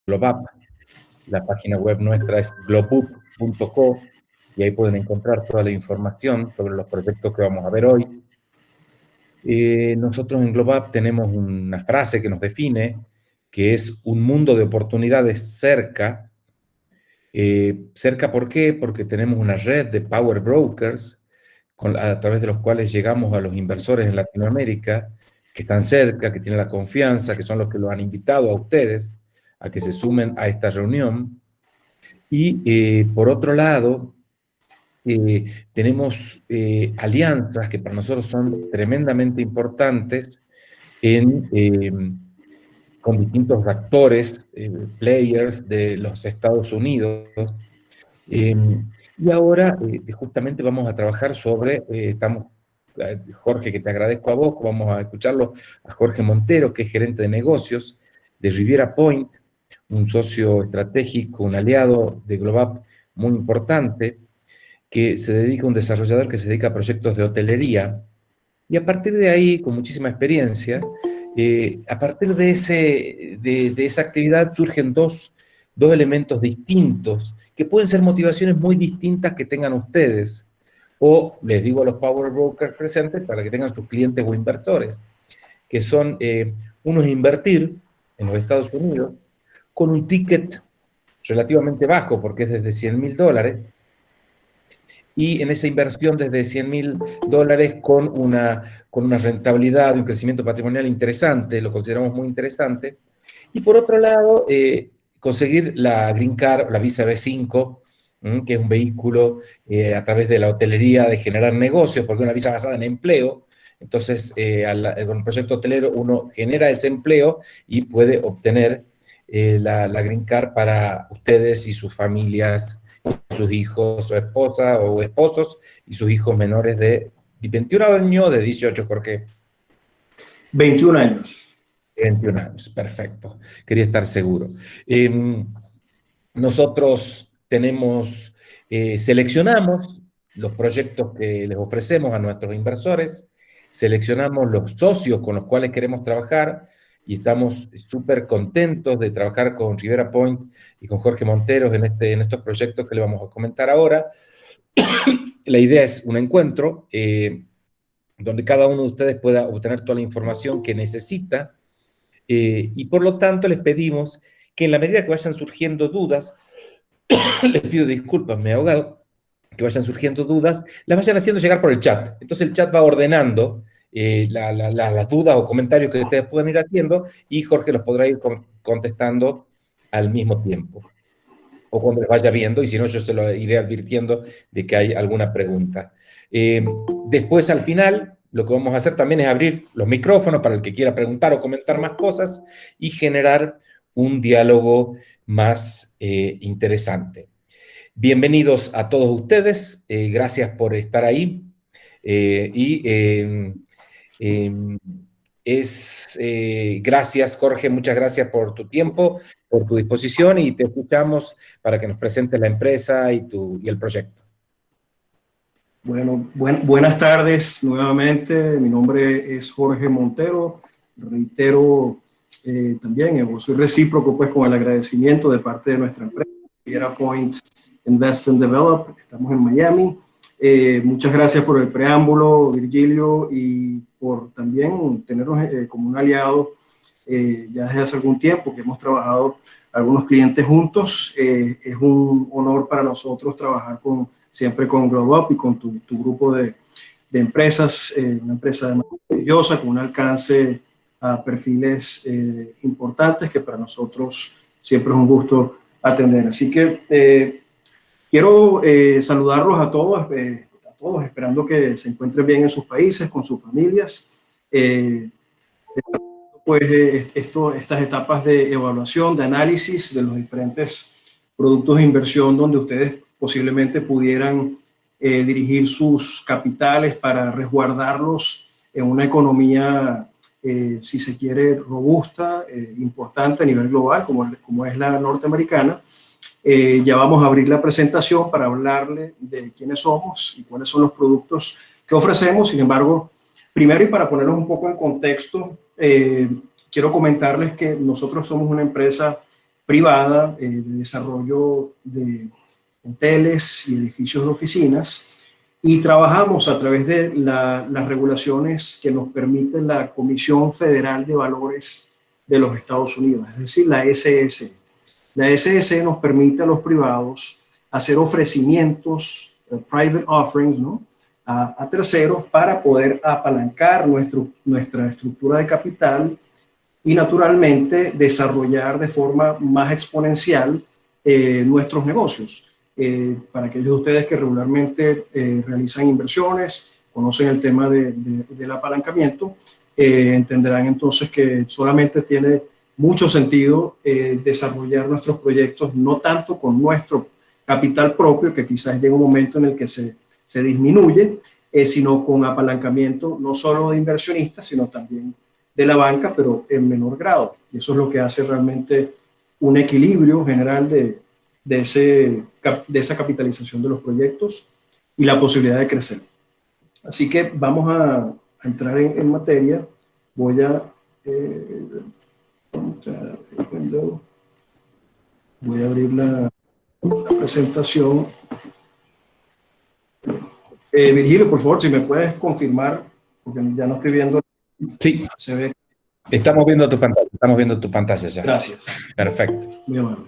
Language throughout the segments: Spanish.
GlobeUp. La página web nuestra es globeup.co y ahí pueden encontrar toda la información sobre los proyectos que vamos a ver hoy. Nosotros en GlobeUp tenemos una frase que nos define, que es un mundo de oportunidades cerca. ¿Cerca por qué? Porque tenemos una red de power brokers a través de los cuales llegamos a los inversores en Latinoamérica, que están cerca, que tienen la confianza, que son los que los han invitado a ustedes a que se sumen a esta reunión. Y por otro lado, tenemos alianzas que para nosotros son tremendamente importantes con distintos actores, players de los Estados Unidos. Y ahora justamente vamos a trabajar sobre, Jorge, que te agradezco a vos, vamos a escucharlo a Jorge Montero, que es gerente de negocios de Riviera Point, un socio estratégico, un aliado de GlobeUp muy importante, que se dedica a un desarrollador que se dedica a proyectos de hotelería, y a partir de ahí, con muchísima experiencia, a partir de esa actividad surgen dos elementos distintos, que pueden ser motivaciones muy distintas que tengan ustedes, o les digo a los power brokers presentes para que tengan sus clientes o inversores, que son, uno es invertir en los Estados Unidos con un ticket relativamente bajo, porque es desde $100.000, y en esa inversión desde $100.000 con una rentabilidad, un crecimiento patrimonial interesante, lo consideramos muy interesante. Y por otro lado, conseguir la Green Card, la visa B5, que es un vehículo a través de la hotelería de generar negocios, porque es una visa basada en empleo. Entonces, con el proyecto hotelero uno genera ese empleo y puede obtener la Green Card para ustedes y sus familias, sus hijos o esposas o esposos y sus hijos menores de 21 años o de 18, Jorge. 21 años. 21 años, perfecto. Quería estar seguro. Nosotros seleccionamos los proyectos que les ofrecemos a nuestros inversores, seleccionamos los socios con los cuales queremos trabajar y estamos súper contentos de trabajar con Riviera Point y con Jorge Monteros en estos proyectos que le vamos a comentar ahora. La idea es un encuentro donde cada uno de ustedes pueda obtener toda la información que necesita y por lo tanto les pedimos que en la medida que vayan surgiendo dudas, les pido disculpas, me he ahogado, que vayan surgiendo dudas, las vayan haciendo llegar por el chat. Entonces el chat va ordenando las dudas o comentarios que ustedes pueden ir haciendo y Jorge los podrá ir contestando al mismo tiempo. O cuando les vaya viendo, y si no yo se lo iré advirtiendo de que hay alguna pregunta. Después al final, lo que vamos a hacer también es abrir los micrófonos para el que quiera preguntar o comentar más cosas y generar un diálogo más interesante. Bienvenidos a todos ustedes, gracias por estar ahí. Gracias, Jorge, muchas gracias por tu tiempo, por tu disposición y te escuchamos para que nos presentes la empresa y el proyecto. Bueno, buenas tardes nuevamente. Mi nombre es Jorge Montero. Reitero también, soy recíproco pues con el agradecimiento de parte de nuestra empresa, Riviera Point Invest and Develop. Estamos en Miami. Muchas gracias por el preámbulo, Virgilio, y por también tenernos como un aliado ya desde hace algún tiempo que hemos trabajado algunos clientes juntos. Es un honor para nosotros trabajar siempre con GlobeUp y con tu grupo de empresas, una empresa maravillosa con un alcance a perfiles importantes que para nosotros siempre es un gusto atender. Así que quiero saludarlos a todos, esperando que se encuentren bien en sus países, con sus familias. Pues estas etapas de evaluación, de análisis de los diferentes productos de inversión donde ustedes posiblemente pudieran dirigir sus capitales para resguardarlos en una economía, si se quiere, robusta, importante a nivel global, como es la norteamericana. Ya vamos a abrir la presentación para hablarle de quiénes somos y cuáles son los productos que ofrecemos. Sin embargo, primero, y para ponerlos un poco en contexto, quiero comentarles que nosotros somos una empresa privada, de desarrollo de hoteles y edificios de oficinas, y trabajamos a través de las regulaciones que nos permite la Comisión Federal de Valores de los Estados Unidos, es decir, la SEC. La SEC nos permite a los privados hacer ofrecimientos, private offerings, ¿no?, a terceros para poder apalancar nuestra estructura de capital y naturalmente desarrollar de forma más exponencial nuestros negocios. Para aquellos de ustedes que regularmente realizan inversiones, conocen el tema del apalancamiento, entenderán entonces que solamente tiene mucho sentido desarrollar nuestros proyectos no tanto con nuestro capital propio, que quizás llega un momento en el que se disminuye, sino con apalancamiento no solo de inversionistas, sino también de la banca, pero en menor grado. Y eso es lo que hace realmente un equilibrio general de esa capitalización de los proyectos y la posibilidad de crecer. Así que vamos a entrar en materia. Voy a abrir la presentación. Virgilio, por favor, si me puedes confirmar, porque ya no estoy viendo. Sí, se ve. Estamos viendo tu pantalla ya. Gracias. Perfecto. Muy amable.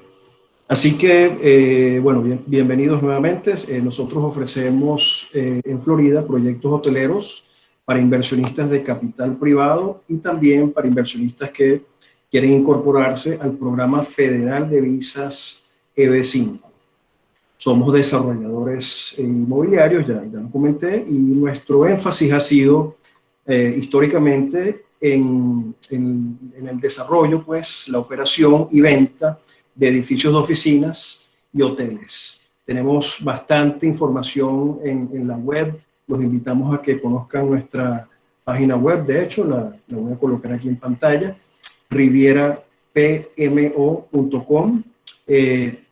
Así que, bueno, bienvenidos nuevamente. Nosotros ofrecemos en Florida proyectos hoteleros para inversionistas de capital privado y también para inversionistas que quieren incorporarse al programa federal de visas EB5. Somos desarrolladores inmobiliarios, ya lo comenté, y nuestro énfasis ha sido históricamente en el desarrollo, pues, la operación y venta de edificios de oficinas y hoteles. Tenemos bastante información en la web. Los invitamos a que conozcan nuestra página web. De hecho, la voy a colocar aquí en pantalla, rivierapmo.com.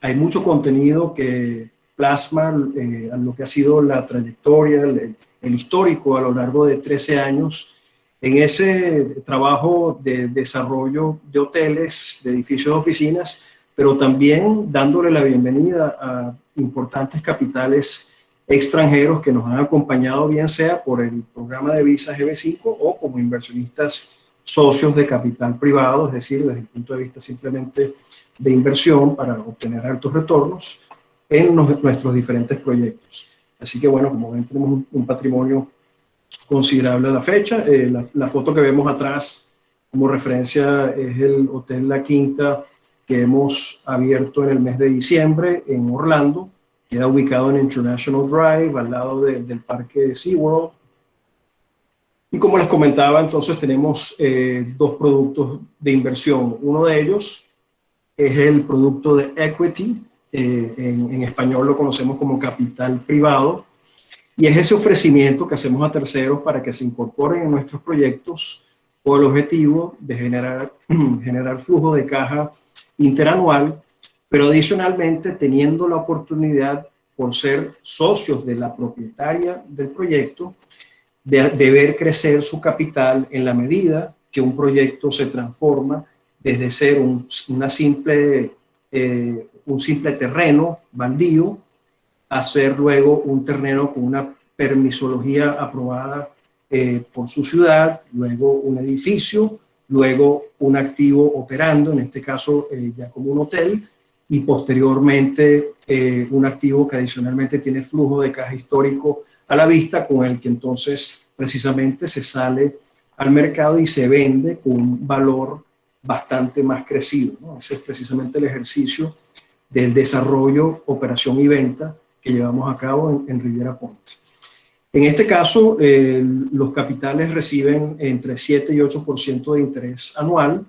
Hay mucho contenido que plasma lo que ha sido la trayectoria, el histórico a lo largo de 13 años en ese trabajo de desarrollo de hoteles, de edificios de oficinas, pero también dándole la bienvenida a importantes capitales extranjeros que nos han acompañado, bien sea por el programa de visas EB5 o como inversionistas socios de capital privado, es decir, desde el punto de vista simplemente de inversión para obtener altos retornos en nuestros diferentes proyectos. Así que, bueno, como ven, tenemos un patrimonio considerable a la fecha. La foto que vemos atrás como referencia es el Hotel La Quinta que hemos abierto en el mes de diciembre en Orlando. Queda ubicado en International Drive, al lado del parque SeaWorld. Y como les comentaba, entonces tenemos dos productos de inversión. Uno de ellos es el producto de equity, en español lo conocemos como capital privado, y es ese ofrecimiento que hacemos a terceros para que se incorporen en nuestros proyectos con el objetivo de generar flujo de caja interanual, pero adicionalmente teniendo la oportunidad, por ser socios de la propietaria del proyecto, de ver crecer su capital en la medida que un proyecto se transforma desde ser un simple terreno baldío a ser luego un terreno con una permisología aprobada por su ciudad, luego un edificio, luego un activo operando, en este caso ya como un hotel, y posteriormente un activo que adicionalmente tiene flujo de caja histórico a la vista, con el que entonces precisamente se sale al mercado y se vende con un valor bastante más crecido, ¿no? Ese es precisamente el ejercicio del desarrollo, operación y venta que llevamos a cabo en Riviera Point. En este caso, los capitales reciben entre 7 y 8% de interés anual,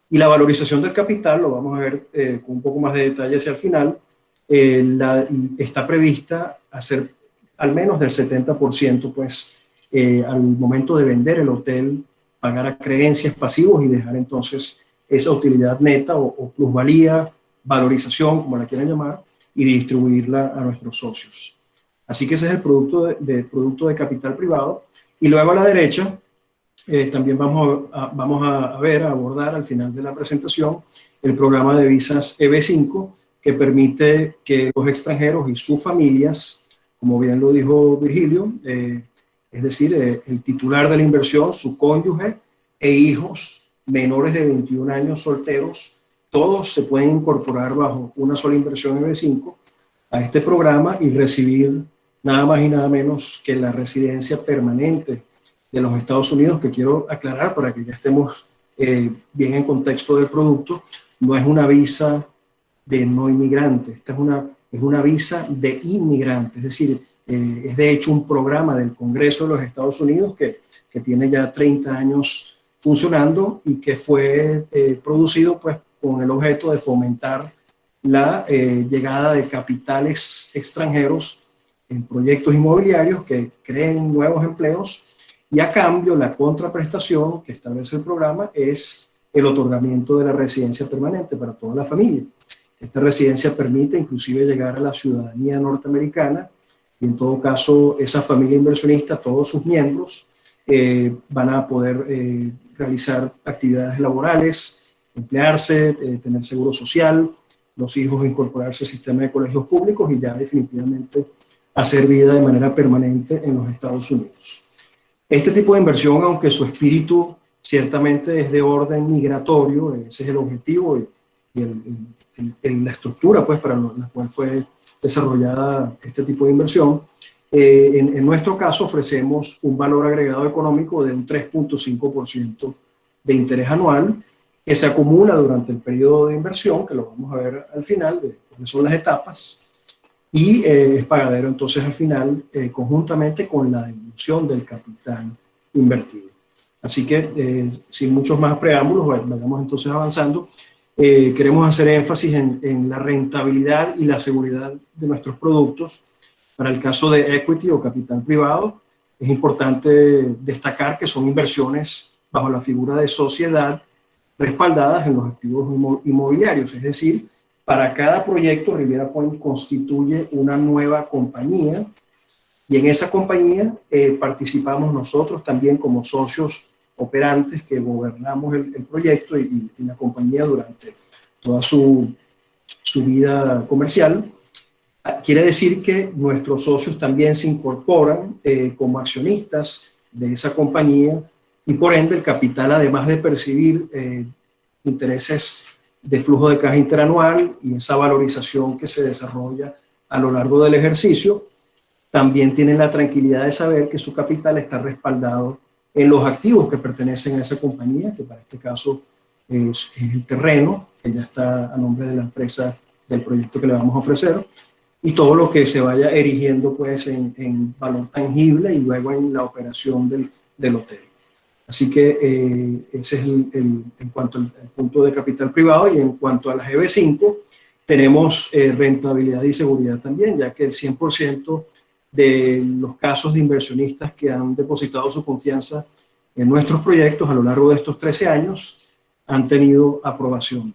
y la valorización del capital, lo vamos a ver con un poco más de detalle hacia el final, está prevista a ser al menos del 70%, pues al momento de vender el hotel, pagar a creencias, pasivos y dejar entonces esa utilidad neta o plusvalía, valorización, como la quieran llamar, y distribuirla a nuestros socios. Así que ese es el producto de capital privado. Y luego a la derecha También vamos a abordar al final de la presentación el programa de visas EB5, que permite que los extranjeros y sus familias, como bien lo dijo Virgilio, es decir, el titular de la inversión, su cónyuge e hijos menores de 21 años solteros, todos se pueden incorporar bajo una sola inversión EB5 a este programa y recibir nada más y nada menos que la residencia permanente de los Estados Unidos, que quiero aclarar para que ya estemos bien en contexto del producto. No es una visa de no inmigrante, esta es una visa de inmigrante, es decir, es de hecho un programa del Congreso de los Estados Unidos que tiene ya 30 años funcionando y que fue producido pues con el objeto de fomentar la llegada de capitales extranjeros en proyectos inmobiliarios que creen nuevos empleos, y a cambio la contraprestación que establece el programa es el otorgamiento de la residencia permanente para toda la familia. Esta residencia permite inclusive llegar a la ciudadanía norteamericana y en todo caso esa familia inversionista, todos sus miembros, van a poder realizar actividades laborales, emplearse, tener seguro social, los hijos incorporarse al sistema de colegios públicos y ya definitivamente hacer vida de manera permanente en los Estados Unidos. Este tipo de inversión, aunque su espíritu ciertamente es de orden migratorio, ese es el objetivo y la estructura pues, para la cual fue desarrollada este tipo de inversión, en nuestro caso ofrecemos un valor agregado económico de un 3.5% de interés anual que se acumula durante el periodo de inversión, que lo vamos a ver al final, de cuáles son las etapas, y es pagadero entonces al final conjuntamente con la devolución del capital invertido. Así que sin muchos más preámbulos, vayamos entonces avanzando. Queremos hacer énfasis en la rentabilidad y la seguridad de nuestros productos. Para el caso de equity o capital privado, es importante destacar que son inversiones bajo la figura de sociedad respaldadas en los activos inmobiliarios, es decir, para cada proyecto Riviera Point constituye una nueva compañía y en esa compañía participamos nosotros también como socios operantes que gobernamos el proyecto y la compañía durante toda su vida comercial. Quiere decir que nuestros socios también se incorporan como accionistas de esa compañía y por ende el capital, además de percibir intereses de flujo de caja interanual y esa valorización que se desarrolla a lo largo del ejercicio, también tienen la tranquilidad de saber que su capital está respaldado en los activos que pertenecen a esa compañía, que para este caso es el terreno, que ya está a nombre de la empresa del proyecto que le vamos a ofrecer, y todo lo que se vaya erigiendo pues en valor tangible y luego en la operación del hotel. Así que ese es en cuanto al punto de capital privado, y en cuanto a las EB5, tenemos rentabilidad y seguridad también, ya que el 100% de los casos de inversionistas que han depositado su confianza en nuestros proyectos a lo largo de estos 13 años han tenido aprobación.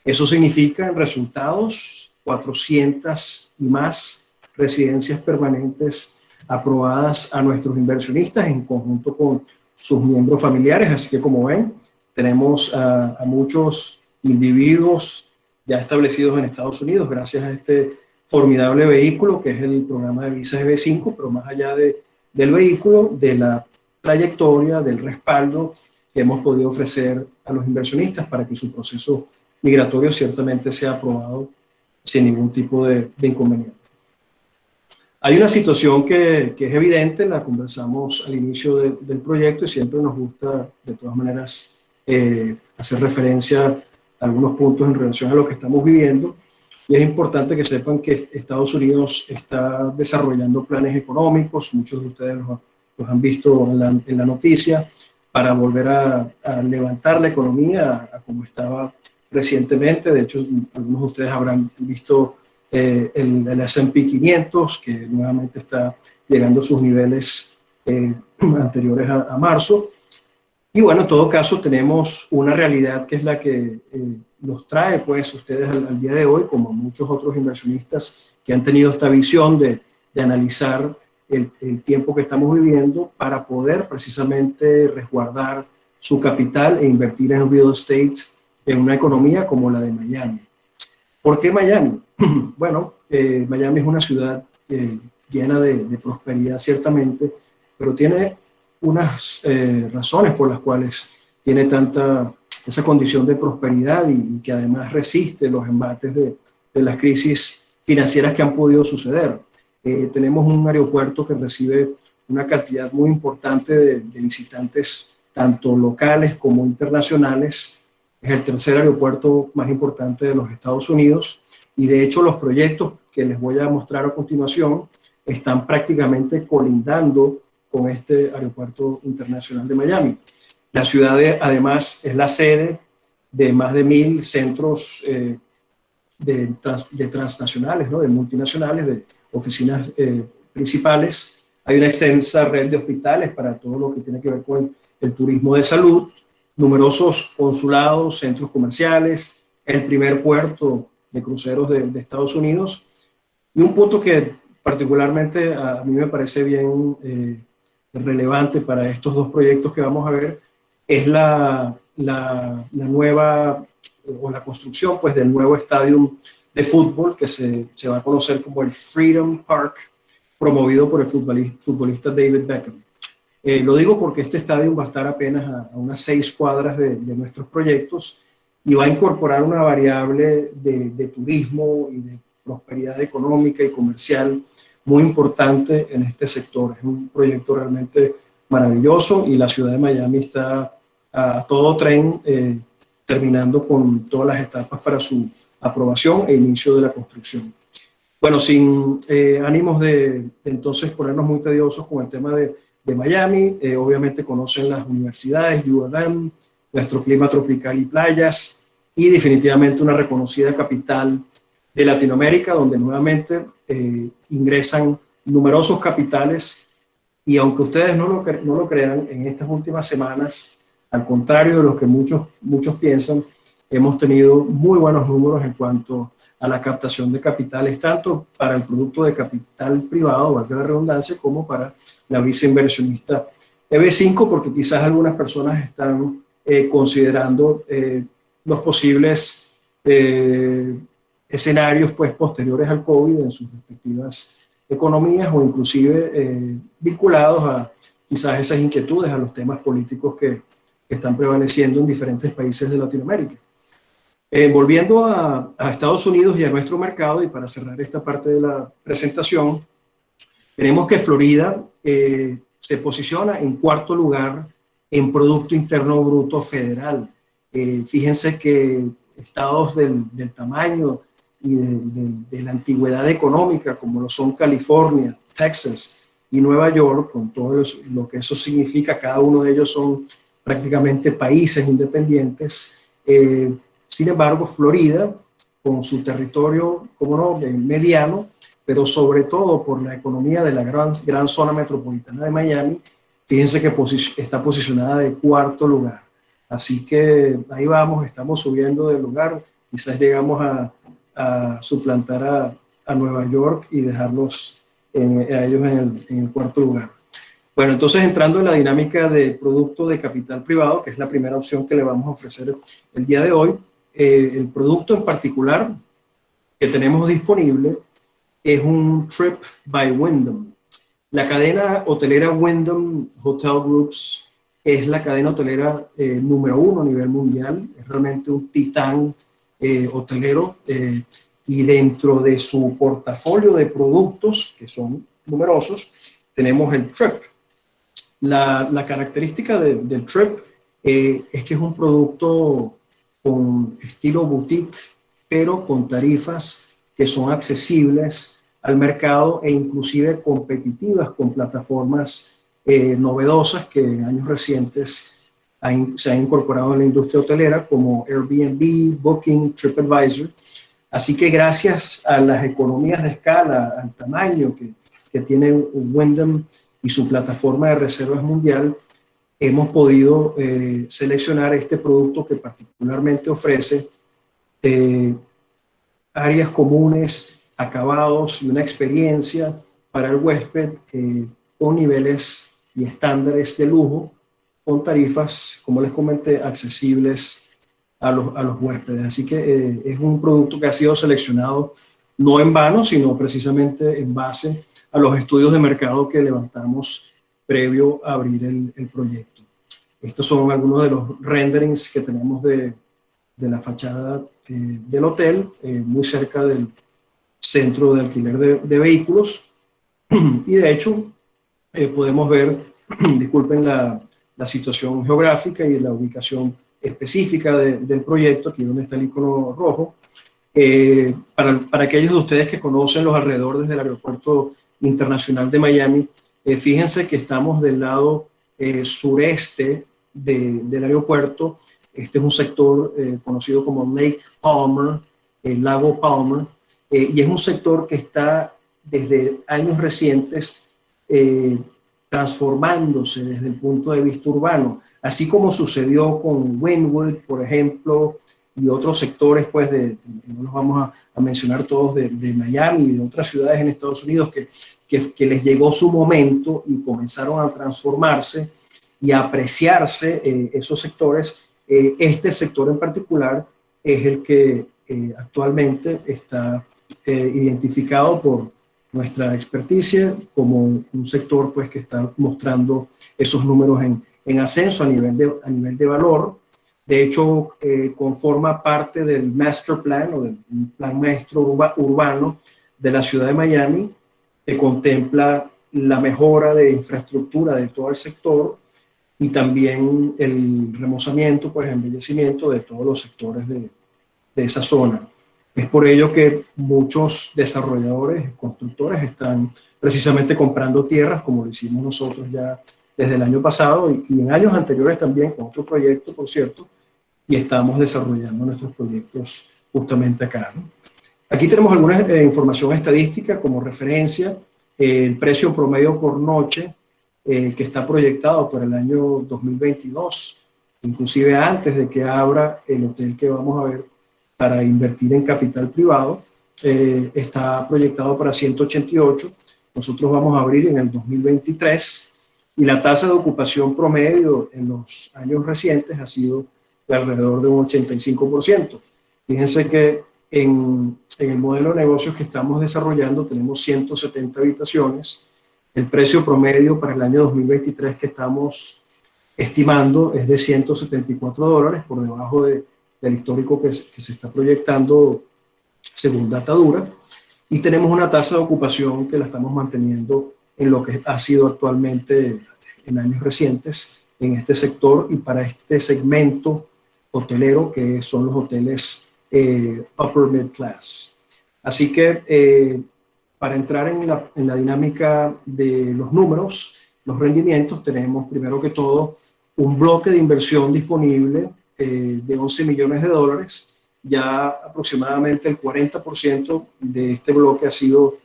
Eso significa en resultados 400 y más residencias permanentes aprobadas a nuestros inversionistas en conjunto con sus miembros familiares. Así que como ven, tenemos a muchos individuos ya establecidos en Estados Unidos gracias a este formidable vehículo que es el programa de visas EB5, pero más allá del vehículo, de la trayectoria, del respaldo que hemos podido ofrecer a los inversionistas para que su proceso migratorio ciertamente sea aprobado sin ningún tipo de inconveniente. Hay una situación que es evidente, la conversamos al inicio del proyecto y siempre nos gusta de todas maneras hacer referencia a algunos puntos en relación a lo que estamos viviendo. Y es importante que sepan que Estados Unidos está desarrollando planes económicos, muchos de ustedes los han visto en la noticia, para volver a levantar la economía a como estaba recientemente. De hecho, algunos de ustedes habrán visto el S&P 500, que nuevamente está llegando a sus niveles anteriores a marzo. Y bueno, en todo caso tenemos una realidad que es la que los trae pues ustedes al día de hoy, como muchos otros inversionistas que han tenido esta visión de analizar el tiempo que estamos viviendo para poder precisamente resguardar su capital e invertir en real estate en una economía como la de Miami. ¿Por qué Miami? Bueno, Miami es una ciudad llena de prosperidad ciertamente, pero tiene unas razones por las cuales tiene esa condición de prosperidad y que además resiste los embates de las crisis financieras que han podido suceder. Tenemos un aeropuerto que recibe una cantidad muy importante de visitantes, tanto locales como internacionales. Es el tercer aeropuerto más importante de los Estados Unidos y de hecho los proyectos que les voy a mostrar a continuación están prácticamente colindando con este aeropuerto internacional de Miami. La ciudad además es la sede de más de 1000 centros de transnacionales, ¿no? De multinacionales, de oficinas principales. Hay una extensa red de hospitales para todo lo que tiene que ver con el turismo de salud, numerosos consulados, centros comerciales, el primer puerto de cruceros de Estados Unidos. Y un punto que particularmente a mí me parece bien relevante para estos dos proyectos que vamos a ver es la nueva o la construcción pues, del nuevo estadio de fútbol que se va a conocer como el Freedom Park, promovido por el futbolista David Beckham. Lo digo porque este estadio va a estar apenas a unas 6 cuadras de nuestros proyectos y va a incorporar una variable de turismo y de prosperidad económica y comercial muy importante en este sector. Es un proyecto realmente maravilloso y la ciudad de Miami está a todo tren terminando con todas las etapas para su aprobación e inicio de la construcción. Bueno, sin ánimos de entonces ponernos muy tediosos con el tema de Miami, obviamente conocen las universidades, U of M, nuestro clima tropical y playas, y definitivamente una reconocida capital de Latinoamérica, donde nuevamente ingresan numerosos capitales, y aunque ustedes no lo crean, en estas últimas semanas, al contrario de lo que muchos piensan, hemos tenido muy buenos números en cuanto a la captación de capitales, tanto para el producto de capital privado, valga la redundancia, como para la visa inversionista EB5, porque quizás algunas personas están considerando los posibles escenarios pues, posteriores al COVID en sus respectivas economías o inclusive vinculados a quizás esas inquietudes, a los temas políticos que están prevaleciendo en diferentes países de Latinoamérica. Volviendo a Estados Unidos y a nuestro mercado, y para cerrar esta parte de la presentación, tenemos que Florida se posiciona en 4º lugar en Producto Interno Bruto Federal. Fíjense que estados del tamaño y de la antigüedad económica, como lo son California, Texas y Nueva York, con todo lo que eso significa, cada uno de ellos son prácticamente países independientes. Sin embargo, Florida, con su territorio, como no, mediano, pero sobre todo por la economía de la gran zona metropolitana de Miami, fíjense que está posicionada de 4º lugar. Así que ahí vamos, estamos subiendo de lugar, quizás llegamos a suplantar a Nueva York y dejarlos a ellos en el 4º lugar. Bueno, entonces entrando en la dinámica de producto de capital privado, que es la primera opción que le vamos a ofrecer el día de hoy, el producto en particular que tenemos disponible es un Trip by Wyndham. La cadena hotelera Wyndham Hotel Groups es la cadena hotelera número 1 a nivel mundial, es realmente un titán hotelero y dentro de su portafolio de productos, que son numerosos, tenemos el Trip. La característica del Trip es que es un producto con estilo boutique, pero con tarifas que son accesibles al mercado e inclusive competitivas con plataformas novedosas que en años recientes se han incorporado en la industria hotelera como Airbnb, Booking, TripAdvisor. Así que gracias a las economías de escala, al tamaño que tiene Wyndham y su plataforma de reservas mundial, hemos podido seleccionar este producto que particularmente ofrece áreas comunes, acabados y una experiencia para el huésped con niveles y estándares de lujo, con tarifas, como les comenté, accesibles a los huéspedes. Así que es un producto que ha sido seleccionado no en vano, sino precisamente en base a los estudios de mercado que levantamos previo a abrir el proyecto. Estos son algunos de los renderings que tenemos de la fachada del hotel, muy cerca del centro de alquiler de vehículos. Y de hecho, podemos ver, disculpen la situación geográfica y la ubicación específica del proyecto, aquí donde está el icono rojo. Para aquellos de ustedes que conocen los alrededores del Aeropuerto Internacional de Miami, fíjense que estamos del lado sureste del aeropuerto. Este es un sector conocido como Lake Palmer, el lago Palmer, y es un sector que está desde años recientes transformándose desde el punto de vista urbano, así como sucedió con Wynwood, por ejemplo, y otros sectores, pues, no los vamos a mencionar todos, de Miami y de otras ciudades en Estados Unidos que les llegó su momento y comenzaron a transformarse y a apreciarse esos sectores. Este sector en particular es el que actualmente está identificado por nuestra experticia como un sector, pues, que está mostrando esos números en ascenso a nivel de valor. De hecho, conforma parte del Master Plan o del Plan Maestro Urbano de la ciudad de Miami, que contempla la mejora de infraestructura de todo el sector y también el remozamiento, pues, embellecimiento de todos los sectores de esa zona. Es por ello que muchos desarrolladores, constructores, están precisamente comprando tierras, como lo hicimos nosotros ya desde el año pasado y en años anteriores también con otro proyecto, por cierto, y estamos desarrollando nuestros proyectos justamente acá, ¿no? Aquí tenemos alguna información estadística como referencia. El precio promedio por noche que está proyectado para el año 2022, inclusive antes de que abra el hotel que vamos a ver para invertir en capital privado, está proyectado para 188. Nosotros vamos a abrir en el 2023 y la tasa de ocupación promedio en los años recientes ha sido de alrededor de un 85%. Fíjense que en el modelo de negocios que estamos desarrollando tenemos 170 habitaciones. El precio promedio para el año 2023 que estamos estimando es de $174, por debajo del histórico que se está proyectando según Datadura. Y tenemos una tasa de ocupación que la estamos manteniendo en lo que ha sido actualmente en años recientes en este sector y para este segmento hotelero que son los hoteles upper mid class. Así que para entrar en la dinámica de los números, los rendimientos, tenemos primero que todo un bloque de inversión disponible de $11 millones. Ya aproximadamente el 40% de este bloque ha sido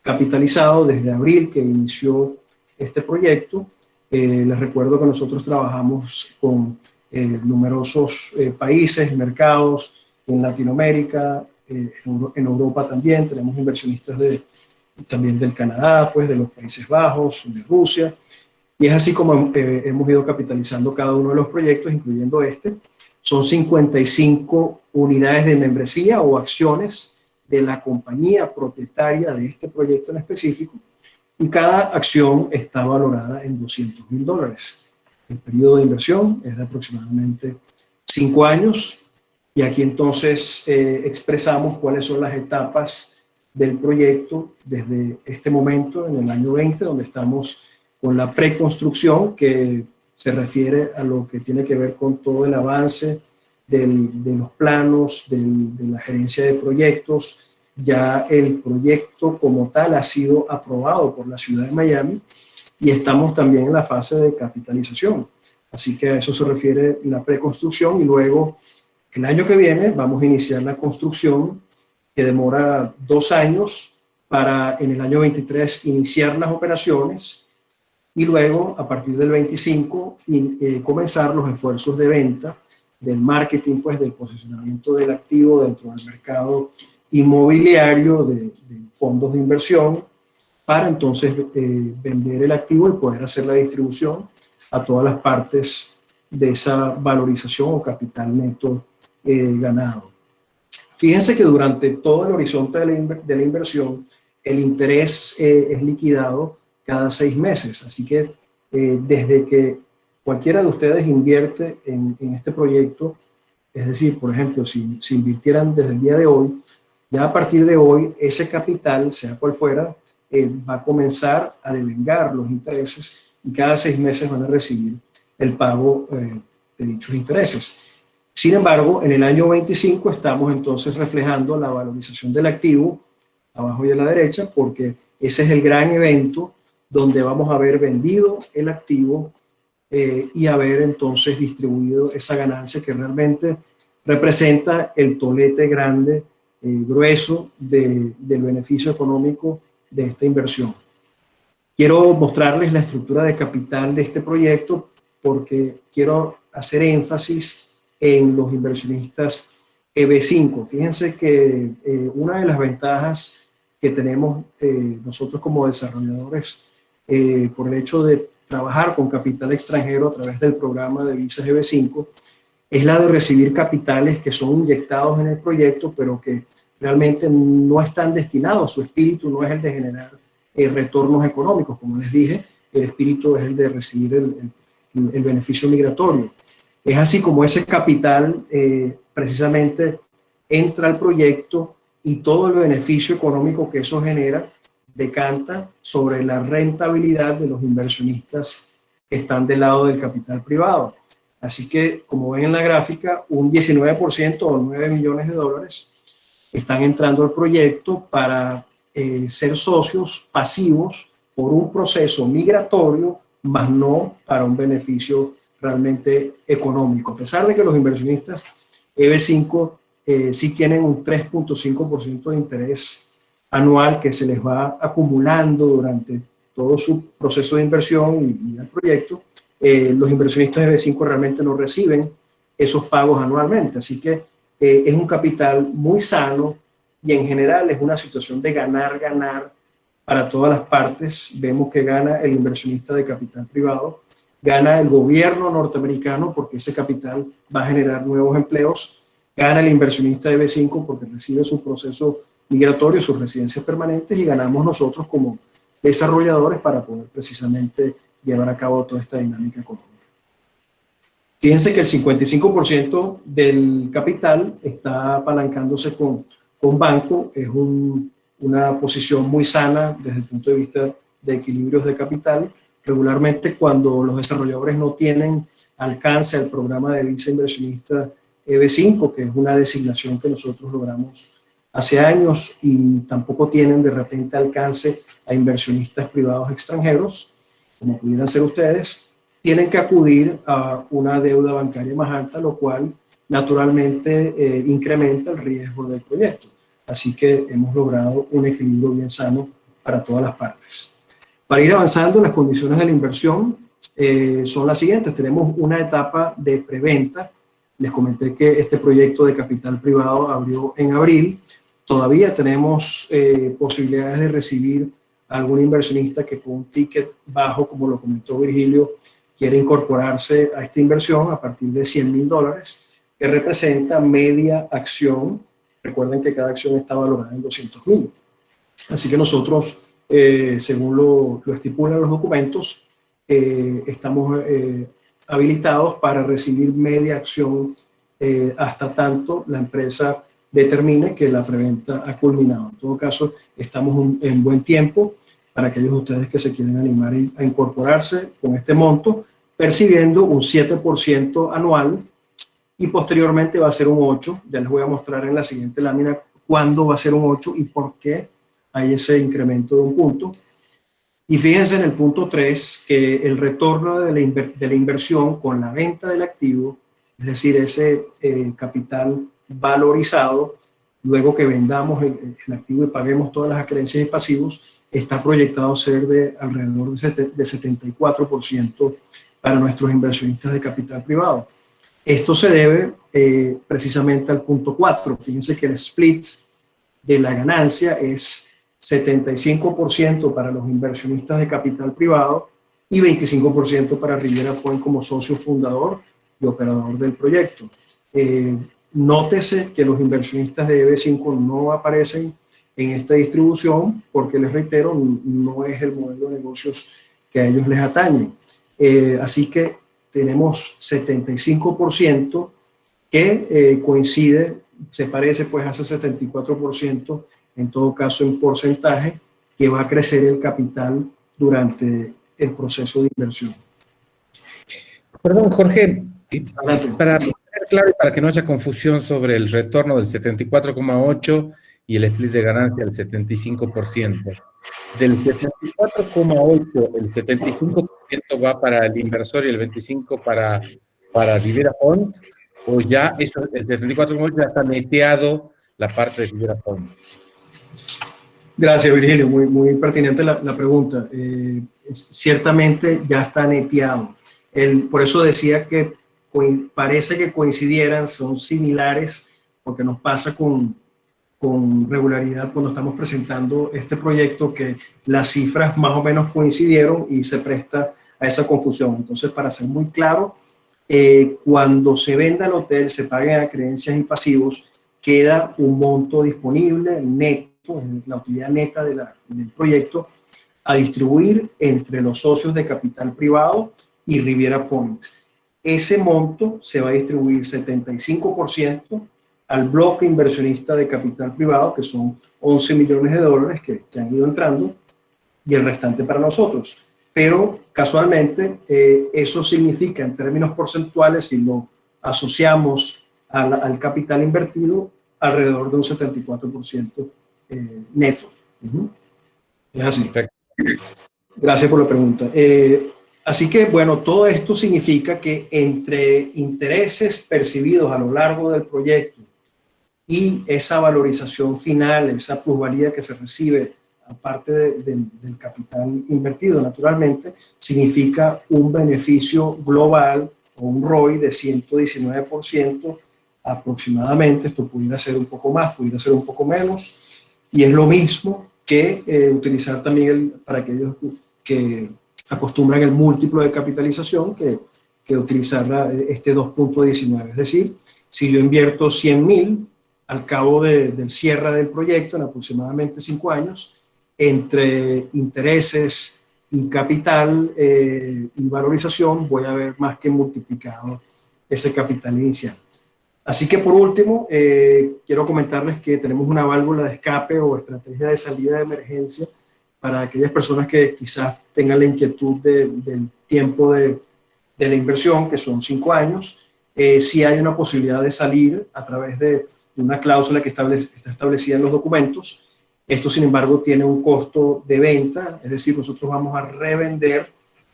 capitalizado desde abril que inició este proyecto. Les recuerdo que nosotros trabajamos con numerosos países, mercados en Latinoamérica, en Europa también. Tenemos inversionistas también del Canadá, pues, de los Países Bajos, de Rusia. Y es así como hemos ido capitalizando cada uno de los proyectos, incluyendo este. Son 55 unidades de membresía o acciones de la compañía propietaria de este proyecto en específico, y cada acción está valorada en $200.000. El periodo de inversión es de aproximadamente 5 años, y aquí entonces expresamos cuáles son las etapas del proyecto desde este momento, en el año 20, donde estamos con la preconstrucción, que se refiere a lo que tiene que ver con todo el avance de los planos, de la gerencia de proyectos. Ya el proyecto como tal ha sido aprobado por la ciudad de Miami y estamos también en la fase de capitalización. Así que a eso se refiere la preconstrucción, y luego el año que viene vamos a iniciar la construcción, que demora 2 años, para en el año 23 iniciar las operaciones y luego a partir del 25 comenzar los esfuerzos de venta, del marketing, pues, del posicionamiento del activo dentro del mercado inmobiliario, de fondos de inversión para entonces vender el activo y poder hacer la distribución a todas las partes de esa valorización o capital neto ganado. Fíjense que durante todo el horizonte de la inversión, el interés es liquidado cada 6 meses. Así que desde que cualquiera de ustedes invierte en este proyecto, es decir, por ejemplo, si invirtieran desde el día de hoy, ya a partir de hoy, ese capital, sea cual fuera, va a comenzar a devengar los intereses y cada 6 meses van a recibir el pago de dichos intereses. Sin embargo, en el año 25 estamos entonces reflejando la valorización del activo, abajo y a la derecha, porque ese es el gran evento donde vamos a haber vendido el activo y haber entonces distribuido esa ganancia que realmente representa el tolete grande, grueso del beneficio económico de esta inversión. Quiero mostrarles la estructura de capital de este proyecto porque quiero hacer énfasis en los inversionistas EB5. Fíjense que una de las ventajas que tenemos nosotros como desarrolladores por el hecho de trabajar con capital extranjero a través del programa de visas EB5 es la de recibir capitales que son inyectados en el proyecto, pero que realmente no están destinados, su espíritu no es el de generar retornos económicos. Como les dije, el espíritu es el de recibir el beneficio migratorio. Es así como ese capital precisamente entra al proyecto y todo el beneficio económico que eso genera decanta sobre la rentabilidad de los inversionistas que están del lado del capital privado. Así que, como ven en la gráfica, un 19% o 9 millones de dólares están entrando al proyecto para ser socios pasivos por un proceso migratorio, más no para un beneficio realmente económico. A pesar de que los inversionistas EB5 sí tienen un 3.5% de interés anual que se les va acumulando durante todo su proceso de inversión y el proyecto, los inversionistas EB5 realmente no reciben esos pagos anualmente. Así que es un capital muy sano y en general es una situación de ganar para todas las partes. Vemos que gana el inversionista de capital privado, gana el gobierno norteamericano porque ese capital va a generar nuevos empleos, gana el inversionista de EB5 porque recibe su proceso migratorio, sus residencias permanentes, y ganamos nosotros como desarrolladores para poder precisamente llevar a cabo toda esta dinámica económica. Fíjense que el 55% del capital está apalancándose con banco, es una posición muy sana desde el punto de vista de equilibrios de capital. Regularmente cuando los desarrolladores no tienen alcance al programa de visa inversionista EB5, que es una designación que nosotros logramos hace años, y tampoco tienen de repente alcance a inversionistas privados extranjeros, como pudieran ser ustedes, tienen que acudir a una deuda bancaria más alta, lo cual naturalmente incrementa el riesgo del proyecto. Así que hemos logrado un equilibrio bien sano para todas las partes. Para ir avanzando, las condiciones de la inversión son las siguientes. Tenemos una etapa de preventa. Les comenté que este proyecto de capital privado abrió en abril. Todavía tenemos posibilidades de recibir a algún inversionista que con un ticket bajo, como lo comentó Virgilio, quiere incorporarse a esta inversión a partir de $100,000, que representa media acción. Recuerden que cada acción está valorada en 200,000. Así que nosotros, según lo estipulan los documentos, estamos habilitados para recibir media acción hasta tanto la empresa determine que la preventa ha culminado. En todo caso, estamos en buen tiempo para aquellos de ustedes que se quieren animar a incorporarse con este monto, percibiendo un 7% anual, y posteriormente va a ser un 8%. Ya les voy a mostrar en la siguiente lámina cuándo va a ser un 8% y por qué hay ese incremento de un punto. Y fíjense en el punto 3 que el retorno de la inversión con la venta del activo, es decir, ese capital valorizado, luego que vendamos el activo y paguemos todas las acreencias y pasivos, está proyectado a ser de alrededor de 74% para nuestros inversionistas de capital privado. Esto se debe precisamente al punto 4. Fíjense que el split de la ganancia es 75% para los inversionistas de capital privado y 25% para Riviera Point como socio fundador y operador del proyecto. Nótese que los inversionistas de EB5 no aparecen en esta distribución porque, les reitero, no es el modelo de negocios que a ellos les atañe. Así que tenemos 75% que coincide, se parece pues a ese 74%, en todo caso en porcentaje, que va a crecer el capital durante el proceso de inversión. Perdón, Jorge, Adelante. para ser claro y para que no haya confusión sobre el retorno del 74,8% y el split de ganancia del 75%. Del 74,8%, el 75% va para el inversor y el 25% para Riviera Point, o ya eso, el 74,8% ya está neteado la parte de Riviera Point. Gracias, Virgilio, muy pertinente la pregunta. Ciertamente ya está neteado. Por eso decía que parece que coincidieran, son similares, porque nos pasa con regularidad cuando estamos presentando este proyecto, que las cifras más o menos coincidieron y se presta a esa confusión. Entonces, para ser muy claro, cuando se venda el hotel, se paguen a creencias y pasivos, queda un monto disponible neto, la utilidad neta del proyecto, a distribuir entre los socios de capital privado y Riviera Point. Ese monto se va a distribuir 75% al bloque inversionista de capital privado, que son 11 millones de dólares que han ido entrando, y el restante para nosotros. Pero casualmente eso significa, en términos porcentuales, si lo asociamos al capital invertido, alrededor de un 74% neto. Es así. Perfecto. Gracias por la pregunta. Así que, bueno, todo esto significa que entre intereses percibidos a lo largo del proyecto y esa valorización final, esa plusvalía que se recibe aparte del capital invertido, naturalmente, significa un beneficio global o un ROI de 119% aproximadamente. Esto pudiera ser un poco más, pudiera ser un poco menos, y es lo mismo que utilizar también para aquellos que acostumbran el múltiplo de capitalización, que utilizar este 2.19. Es decir, si yo invierto 100.000 al cabo del cierre del proyecto en aproximadamente 5 años, entre intereses y capital y valorización, voy a ver más que multiplicado ese capital inicial. Así que, por último, quiero comentarles que tenemos una válvula de escape o estrategia de salida de emergencia para aquellas personas que quizás tengan la inquietud del tiempo de la inversión, que son 5 años. Sí hay una posibilidad de salir a través de una cláusula que está establecida en los documentos. Esto, sin embargo, tiene un costo de venta, es decir, nosotros vamos a revender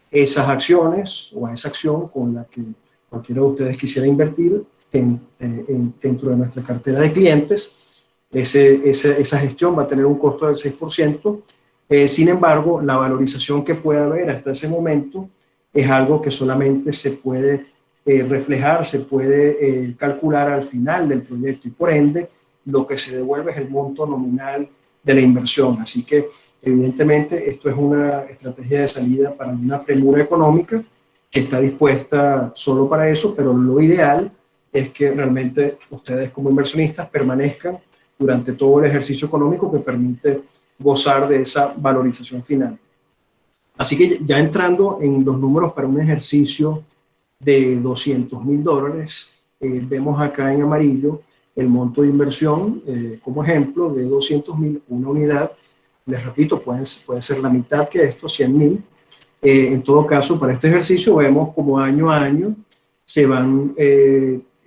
esas acciones o a esa acción con la que cualquiera de ustedes quisiera invertir dentro de nuestra cartera de clientes. Esa gestión va a tener un costo del 6%. Sin embargo, la valorización que pueda haber hasta ese momento es algo que solamente se puede reflejar, se puede calcular al final del proyecto, y por ende lo que se devuelve es el monto nominal de la inversión. Así que evidentemente esto es una estrategia de salida para una premura económica que está dispuesta solo para eso, pero lo ideal es que realmente ustedes como inversionistas permanezcan durante todo el ejercicio económico que permite gozar de esa valorización final. Así que ya entrando en los números para un ejercicio de $200.000, vemos acá en amarillo el monto de inversión, como ejemplo, de 200.000, una unidad. Les repito, puede ser la mitad que esto, 100.000. En todo caso, para este ejercicio vemos como año a año se van